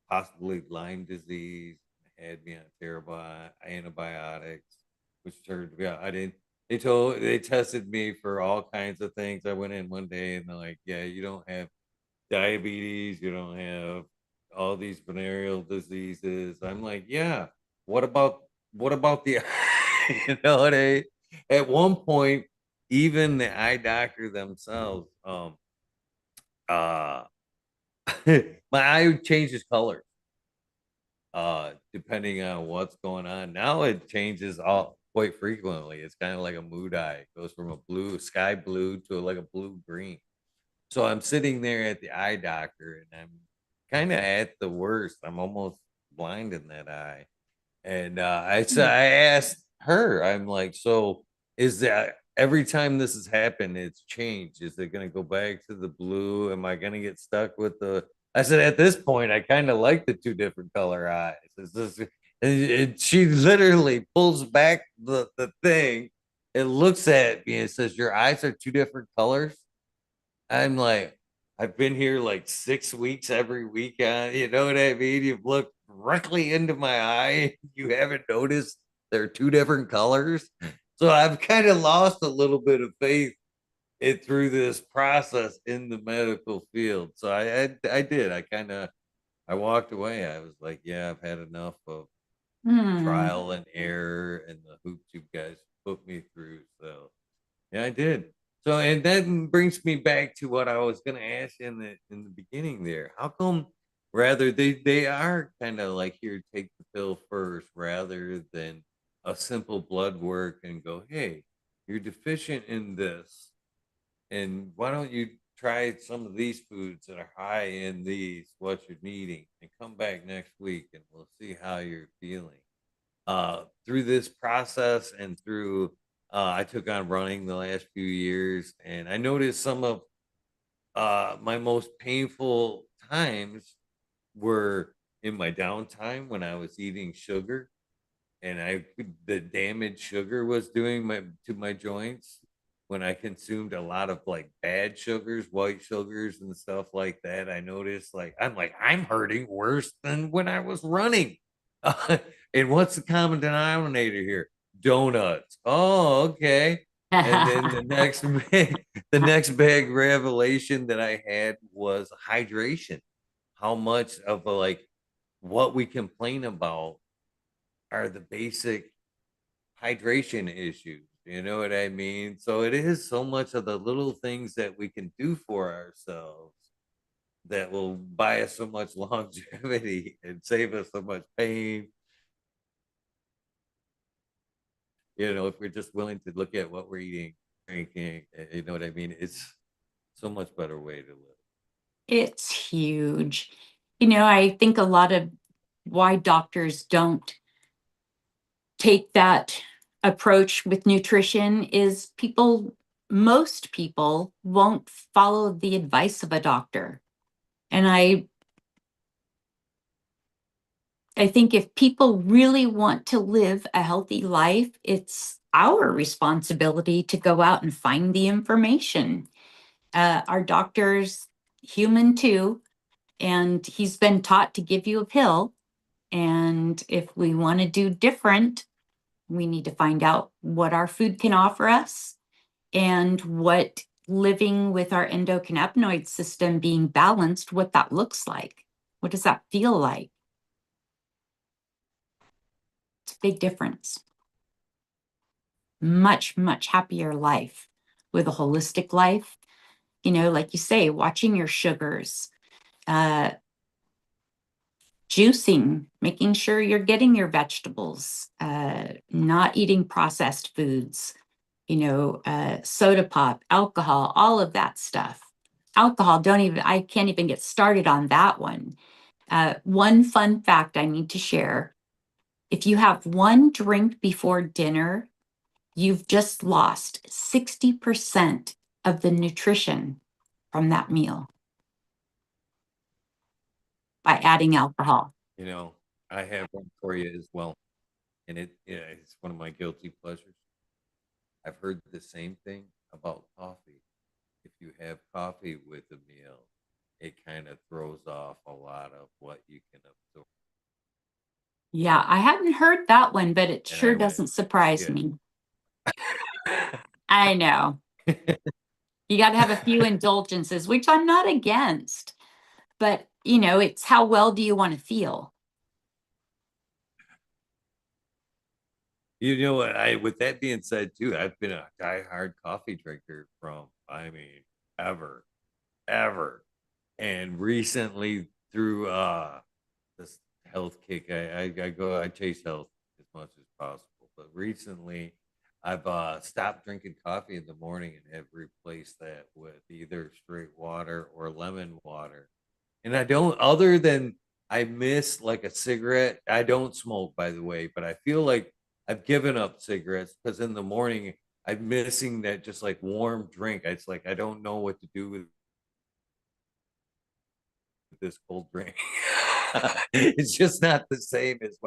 possibly Lyme disease, had me on terrible antibiotics, which turned to be I didn't. They tested me for all kinds of things. I went in one day and they're like, "Yeah, you don't have diabetes, you don't have all these venereal diseases." I'm like, "Yeah, what about the you know what I at one point, even the eye doctor themselves, uh my eye changes color depending on what's going on. Now it changes all quite frequently. It's kind of like a mood eye. It goes from a blue sky blue to like a blue green. So I'm sitting there at the eye doctor and I'm kind of at the worst. I'm almost blind in that eye. And Hmm. I asked her, I'm like, so is that every time this has happened, it's changed? Is it going to go back to the blue? Am I going to get stuck with the? I said, at this point, I kind of like the two different color eyes. Is this, and she literally pulls back the thing and looks at me and says, your eyes are two different colors. I'm like, I've been here like 6 weeks every weekend. You know what I mean? You've looked directly into my eye. You haven't noticed they're two different colors. So I've kind of lost a little bit of faith through this process in the medical field. So I did. I walked away. I was like, yeah, I've had enough of Hmm. trial and error and the hoops you guys put me through. So yeah, I did. So, and that brings me back to what I was going to ask in the beginning there. How come rather they are kind of like here, take the pill first rather than a simple blood work and go, hey, you're deficient in this, and why don't you try some of these foods that are high in these, what you're needing, and come back next week and we'll see how you're feeling through this process and through I took on running the last few years and I noticed some of my most painful times were in my downtime when I was eating sugar and the damage sugar was doing my to my joints when I consumed a lot of like bad sugars, white sugars and stuff like that. I noticed I'm hurting worse than when I was running. And what's the common denominator here? Donuts. Oh, okay. And then the next big revelation that I had was hydration. How much of what we complain about are the basic hydration issues. You know what I mean? So it is so much of the little things that we can do for ourselves that will buy us so much longevity and save us so much pain. You know, if we're just willing to look at what we're eating, drinking, you know what I mean? It's so much better way to live. It's huge. I think a lot of why doctors don't take that approach with nutrition is most people won't follow the advice of a doctor. And I think if people really want to live a healthy life, it's our responsibility to go out and find the information. Our doctor's human too, and he's been taught to give you a pill. And if we want to do different, we need to find out what our food can offer us and what living with our endocannabinoid system being balanced, what that looks like. What does that feel like? It's a big difference. Much, much happier life with a holistic life. Like you say, watching your sugars, uh, juicing, making sure you're getting your vegetables, not eating processed foods, soda pop, alcohol, all of that stuff. Alcohol, I can't even get started on that one. One fun fact I need to share, if you have one drink before dinner, you've just lost 60% of the nutrition from that meal by adding alcohol. You know, I have one for you as well. And it's one of my guilty pleasures. I've heard the same thing about coffee. If you have coffee with a meal, it kind of throws off a lot of what you can absorb. Yeah, I hadn't heard that one, but it And I sure went, doesn't surprise shit. me. I know. You got to have a few indulgences, which I'm not against. But, it's how well do you want to feel? You know what? With that being said, too, I've been a diehard coffee drinker from, I mean, ever, ever. And recently through this health kick, I chase health as much as possible. But recently I've stopped drinking coffee in the morning and have replaced that with either straight water or lemon water. And I don't, other than I miss like a cigarette. I don't smoke, by the way, but I feel like I've given up cigarettes because in the morning I'm missing that just like warm drink. It's like I don't know what to do with this cold drink. It's just not the same as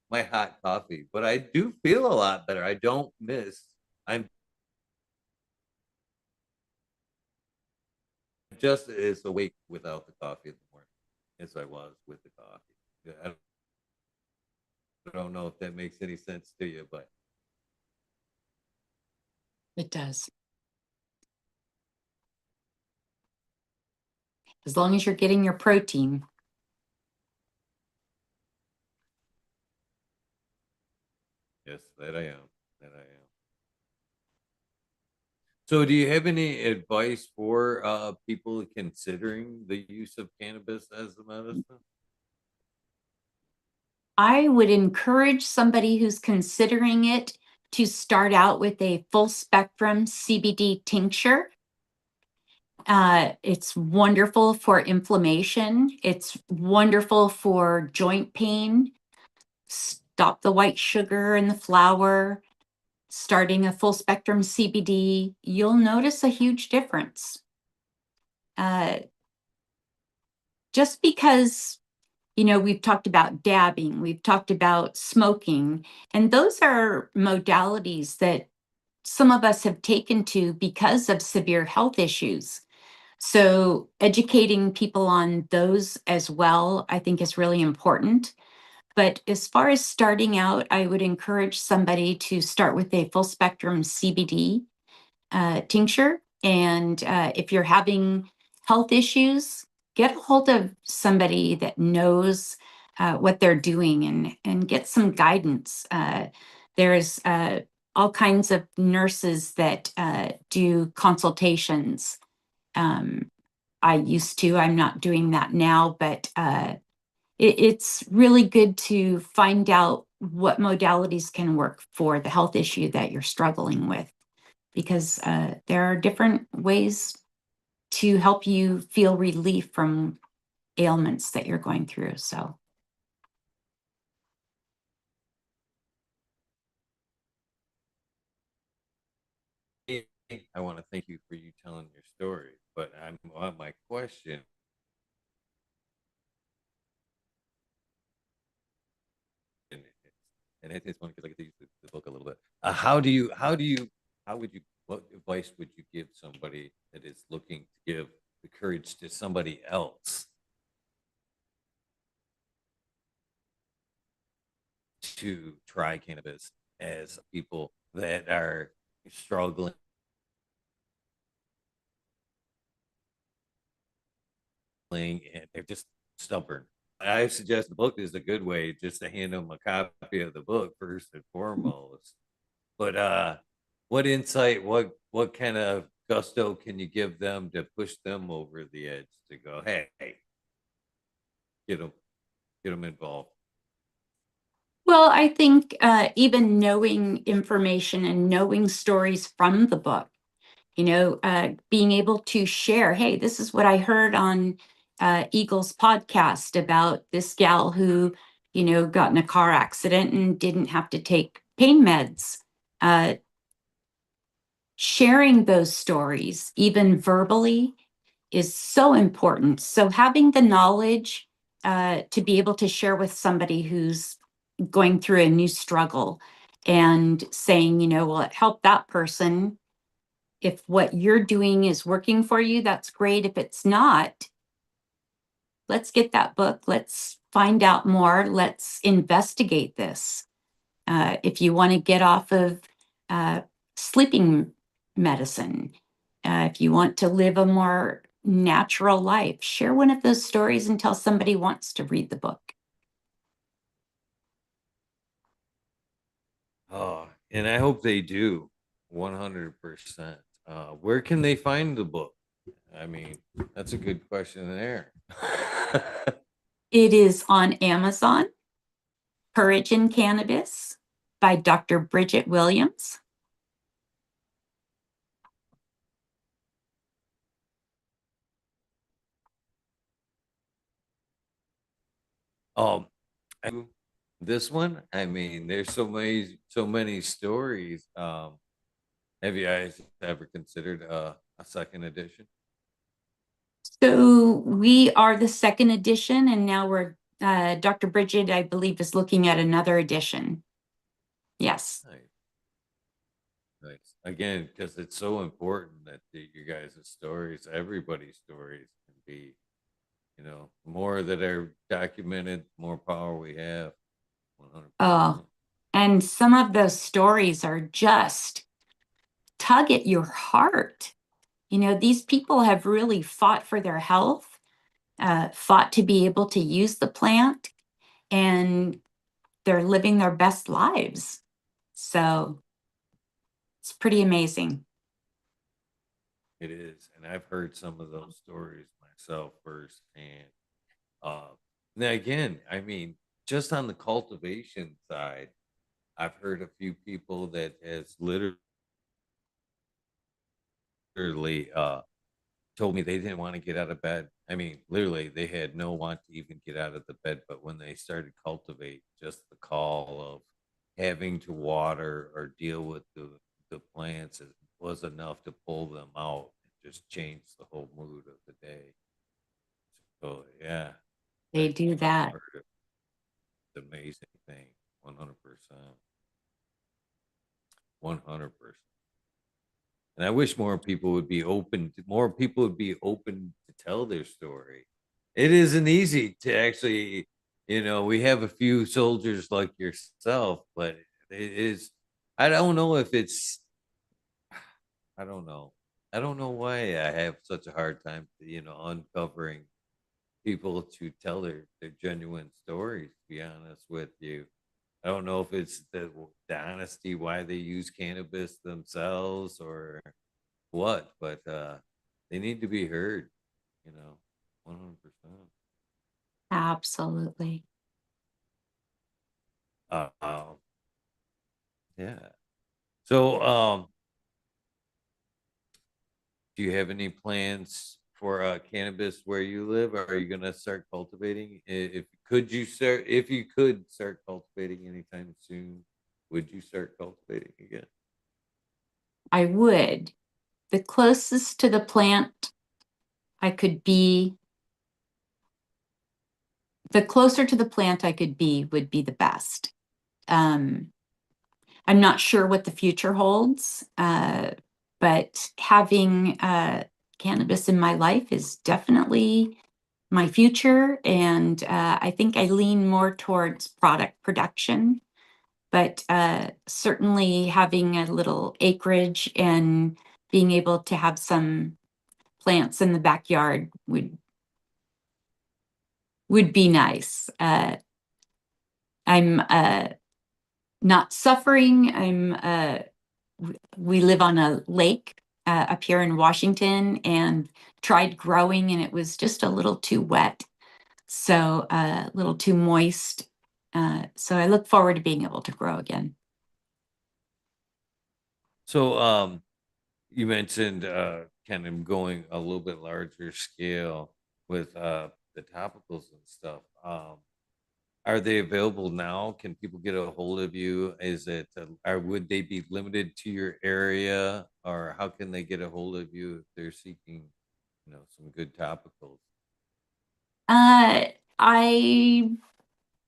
my hot coffee, but I do feel a lot better. I don't miss. I'm just as awake without the coffee in the morning as I was with the coffee. I don't know if that makes any sense to you, but It does. As long as you're getting your protein. yes, that I am. That I am. So, do you have any advice for people considering the use of cannabis as a medicine? I would encourage somebody who's considering it to start out with a full spectrum CBD tincture. It's wonderful for inflammation. It's wonderful for joint pain. Stop the white sugar and the flour. Starting a full spectrum CBD, you'll notice a huge difference. Uh, just because, we've talked about dabbing, we've talked about smoking, and those are modalities that some of us have taken to because of severe health issues. So, educating people on those as well, I think is really important. But as far as starting out, I would encourage somebody to start with a full spectrum CBD tincture. And if you're having health issues, get a hold of somebody that knows what they're doing and get some guidance. There's all kinds of nurses that do consultations. Um, I used to, I'm not doing that now, but it's really good to find out what modalities can work for the health issue that you're struggling with because there are different ways to help you feel relief from ailments that you're going through. So, I want to thank you for you telling your story, but I'm on my question. And it's funny because I get to use the book a little bit. How would you, what advice would you give somebody that is looking to give the courage to somebody else to try cannabis as people that are struggling and they're just stubborn? I suggest the book is a good way just to hand them a copy of the book first and foremost. But what insight, what kind of gusto can you give them to push them over the edge to go, hey, get them get them involved? well, I think even knowing information and knowing stories from the book, being able to share, hey, this is what I heard on Eagle's podcast about this gal who, got in a car accident and didn't have to take pain meds. Uh, Sharing those stories, even verbally, is so important. So having the knowledge to be able to share with somebody who's going through a new struggle and saying, well, it helped that person. If what you're doing is working for you, that's great. If it's not, let's get that book. Let's find out more. Let's investigate this. If you want to get off of sleeping medicine, if you want to live a more natural life, share one of those stories until somebody wants to read the book. Oh, and I hope they do 100%. Where can they find the book? I mean, that's a good question there. It is on Amazon, Courage in Cannabis by Dr. Bridget Williams. um, this one, I mean, there's so many stories. Have you guys ever considered a second edition? So we are the second edition, and now we're Dr. Bridget, I believe, is looking at another edition. Yes. Nice, nice. Again, because it's so important that you guys' stories, everybody's stories, can be, more that are documented, more power we have. Oh, 100%. and some of those stories are just tug at your heart. You know, these people have really fought for their health, fought to be able to use the plant, and they're living their best lives. So it's pretty amazing. It is, and I've heard some of those stories myself firsthand. Uh, Now again, I mean, just on the cultivation side, I've heard a few people that has literally told me they didn't want to get out of bed. I mean, literally, they had no want to even get out of the bed. But when they started cultivate, just the call of having to water or deal with the plants was enough to pull them out and just change the whole mood of the day. So yeah, They do I've that. heard it. It's an amazing thing. 100%. 100%. And I wish more people would be open to tell their story. It isn't easy to actually, we have a few soldiers like yourself, but it is, I don't know if it's, I don't know. I don't know why I have such a hard time, uncovering people to tell their genuine stories, to be honest with you. I don't know if it's the honesty why they use cannabis themselves or what, but they need to be heard, 100%. Absolutely. Uh, yeah. So, do you have any plans for cannabis where you live? Are you gonna start cultivating? If you could start cultivating anytime soon, would you start cultivating again? I would. The closest to the plant I could be, the closer to the plant I could be would be the best. Um, I'm not sure what the future holds, but having cannabis in my life is definitely my future. And I think I lean more towards product production, but certainly having a little acreage and being able to have some plants in the backyard would be nice. I'm not suffering. We live on a lake up here in Washington and tried growing, and it was just a little too wet, so a little too moist. So I look forward to being able to grow again. So, you mentioned kind of going a little bit larger scale with the topicals and stuff. Are they available now? Can people get a hold of you? Or would they be limited to your area, or how can they get a hold of you if they're seeking, some good topicals? I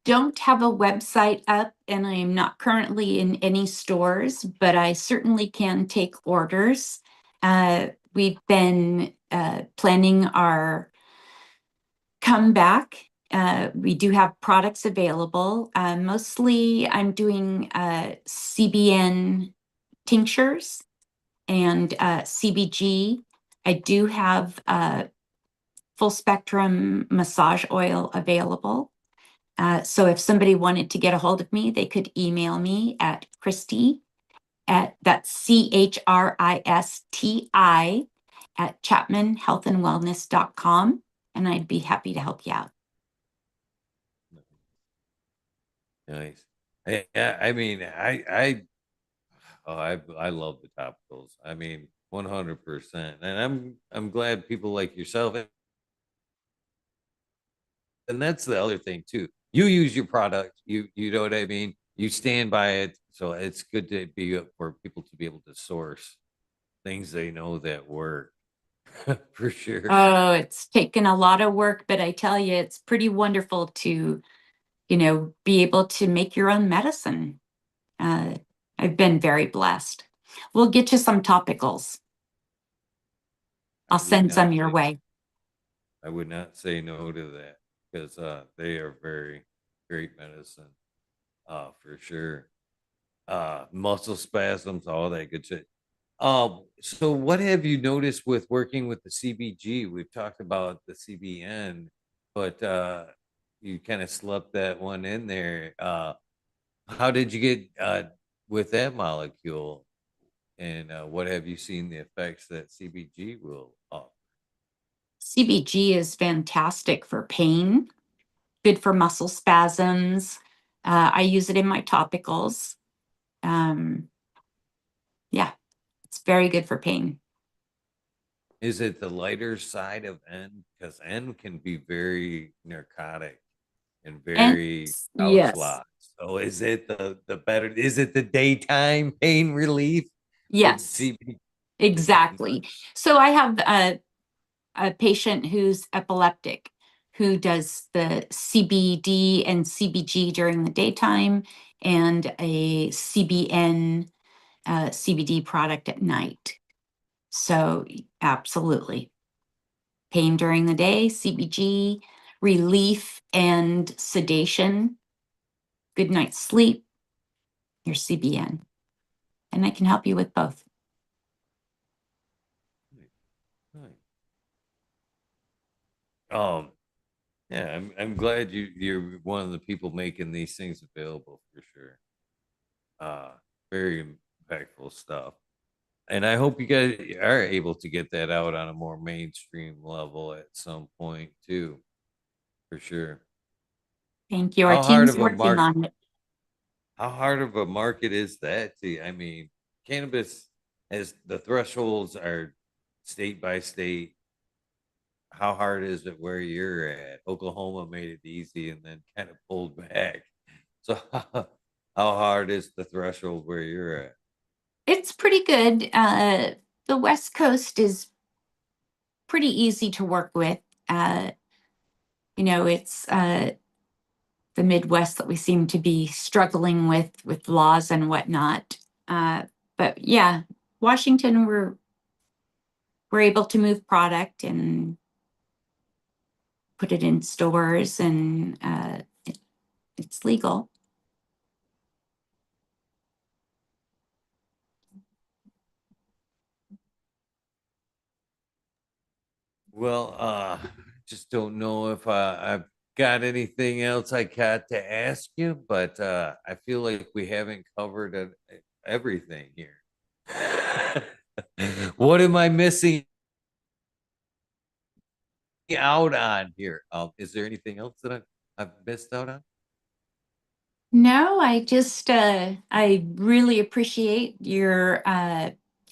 don't have a website up, and I am not currently in any stores, but I certainly can take orders. We've been planning our comeback. We do have products available. Mostly I'm doing CBN tinctures and CBG. I do have full spectrum massage oil available. So if somebody wanted to get a hold of me, they could email me at Christi that's CHRISTI at chapmanhealthandwellness.com, and I'd be happy to help you out. Nice. Yeah, I mean, I love the topicals. I mean, 100%. And I'm glad people like yourself. And that's the other thing too. You use your product. You know what I mean? You stand by it. So it's good to be for people to be able to source things they know that work for sure. Oh, it's taken a lot of work, but I tell you, it's pretty wonderful to, be able to make your own medicine. I've been very blessed. We'll get you some topicals. I I'll would send not some your say way. I would not say no to that because they are very great medicine, for sure. Muscle spasms, all that good shit. So what have you noticed with working with the CBG? We've talked about the CBN, but you kind of slept that one in there. How did you get with that molecule? And what have you seen the effects that CBG will offer? CBG is fantastic for pain, good for muscle spasms. I use it in my topicals. Um, yeah, it's very good for pain. Is it the lighter side of N? Because N can be very narcotic and And very yes, outlaw. So is it the better? Is it the daytime pain relief with yes, CBD? exactly. So I have a patient who's epileptic who does the CBD and CBG during the daytime and a CBN CBD product at night. So absolutely. Pain during the day, CBG, relief and sedation, good night's sleep, your CBN. And I can help you with both. Right. Um, yeah, I'm glad you're one of the people making these things available for sure. Uh, very impactful stuff. And I hope you guys are able to get that out on a more mainstream level at some point too, for sure. Thank you. Our How hard team's of a working mark on it. how hard of a market is that to I mean, cannabis as the thresholds are state by state. How hard is it where you're at? Oklahoma made it easy and then kind of pulled back. So how hard is the threshold where you're at? It's pretty good. The West Coast is pretty easy to work with. Uh, it's the Midwest that we seem to be struggling with laws and whatnot. But yeah, Washington, we're able to move product and put it in stores, and it's legal. Well, just don't know if I've got anything else I got to ask you, but I feel like we haven't covered everything here. What am I missing out on here? Is there anything else that I've missed out on? No, I really appreciate your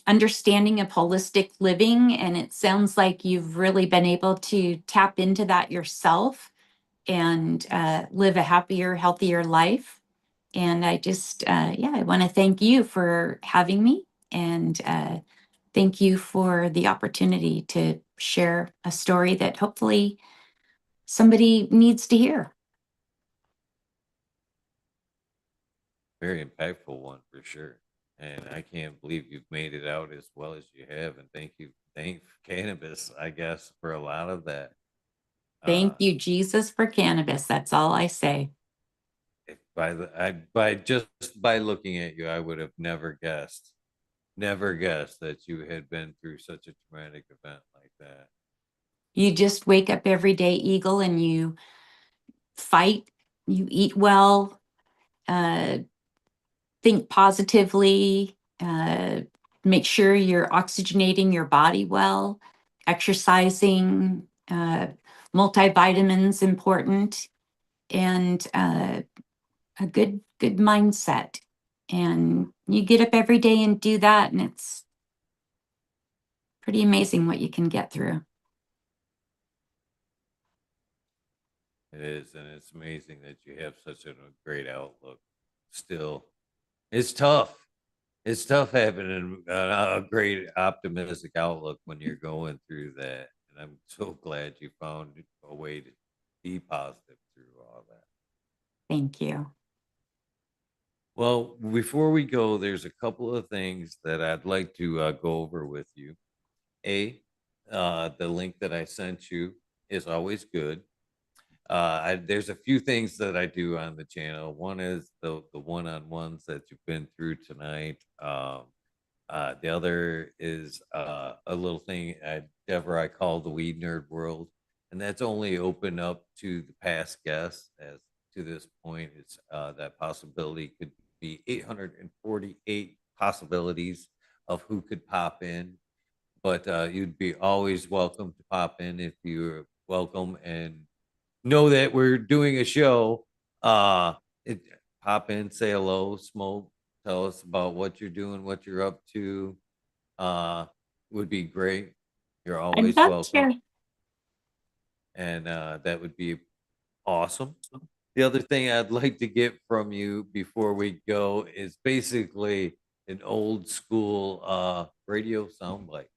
understanding of holistic living. And it sounds like you've really been able to tap into that yourself and live a happier, healthier life. And I want to thank you for having me and thank you for the opportunity to share a story that hopefully somebody needs to hear. Very impactful one for sure. and I can't believe you've made it out as well as you have. And thank cannabis, I guess, for a lot of that. Uh, Thank you, Jesus, for cannabis. That's all I say. if by the I by just by looking at you, I would have never guessed that you had been through such a traumatic event like that. You just wake up every day, Eagle, and you fight, you eat well, uh, think positively, make sure you're oxygenating your body well, exercising, multivitamins important, and a good mindset. And you get up every day and do that, and it's pretty amazing what you can get through. It is, and it's amazing that you have such a great outlook. Still, it's tough. It's tough having a great optimistic outlook when you're going through that. And I'm so glad you found a way to be positive through all that. Thank you. Well, before we go, there's a couple of things that I'd like to go over with you. The link that I sent you is always good. There's a few things that I do on the channel. One is the one-on-ones that you've been through tonight. The other is a little thing Deborah I call the Weed Nerd World, and that's only open up to the past guests. As to this point, it's that possibility could be 848 possibilities of who could pop in, but you'd be always welcome to pop in if you're welcome and know that we're doing a show. Uh, it, Pop in, say hello, smoke, tell us about what you're doing, what you're up to. Uh, would be great. You're I'd always love welcome, to. and that would be awesome. The other thing I'd like to get from you before we go is basically an old school radio soundbite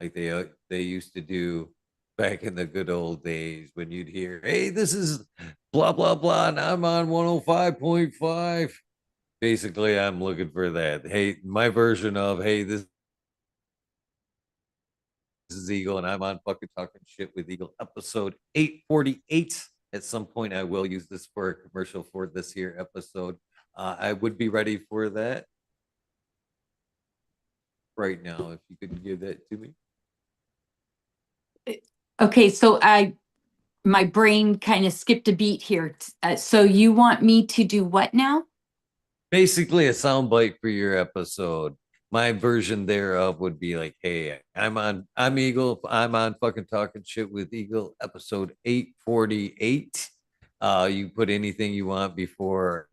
like they used to do back in the good old days when you'd hear, "Hey, this is blah blah blah, and I'm on 105.5." Basically, I'm looking for that. Hey, my version of, "Hey, this is Eagle, and I'm on fucking talking shit with Eagle, episode 848." At some point, I will use this for a commercial for this here episode. I would be ready for that right now if you could give that to me. Okay, so my brain kind of skipped a beat here. So you want me to do what now? Basically a soundbite for your episode. My version thereof would be like, "Hey, I'm Eagle. I'm on fucking talking shit with Eagle, episode 848. You put anything you want before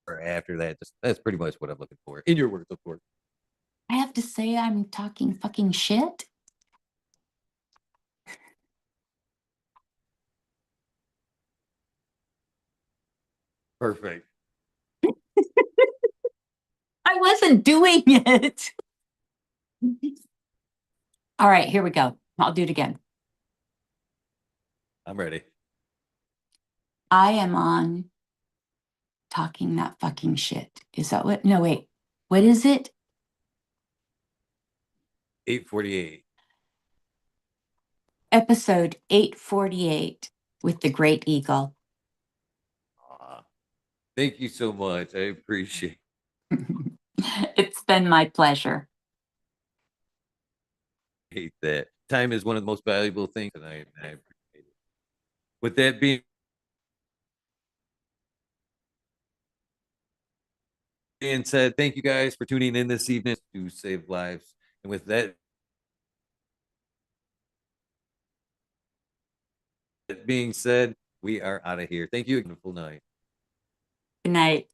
or after that. Just that's pretty much what I'm looking for. In your words, of course. I have to say I'm talking fucking shit. Perfect. I wasn't doing it. All right, here we go. I'll do it again. I'm ready. I am on talking that fucking shit. Is that what? No, wait. What is it? 848. Episode 848 with the Great Eagle. Thank you so much. I appreciate It's been my pleasure. that. Time is one of the most valuable things, and I appreciate it. With that being said, thank you guys for tuning in this evening to save lives. And with that being said, we are out of here. Thank you. Wonderful night. Good night.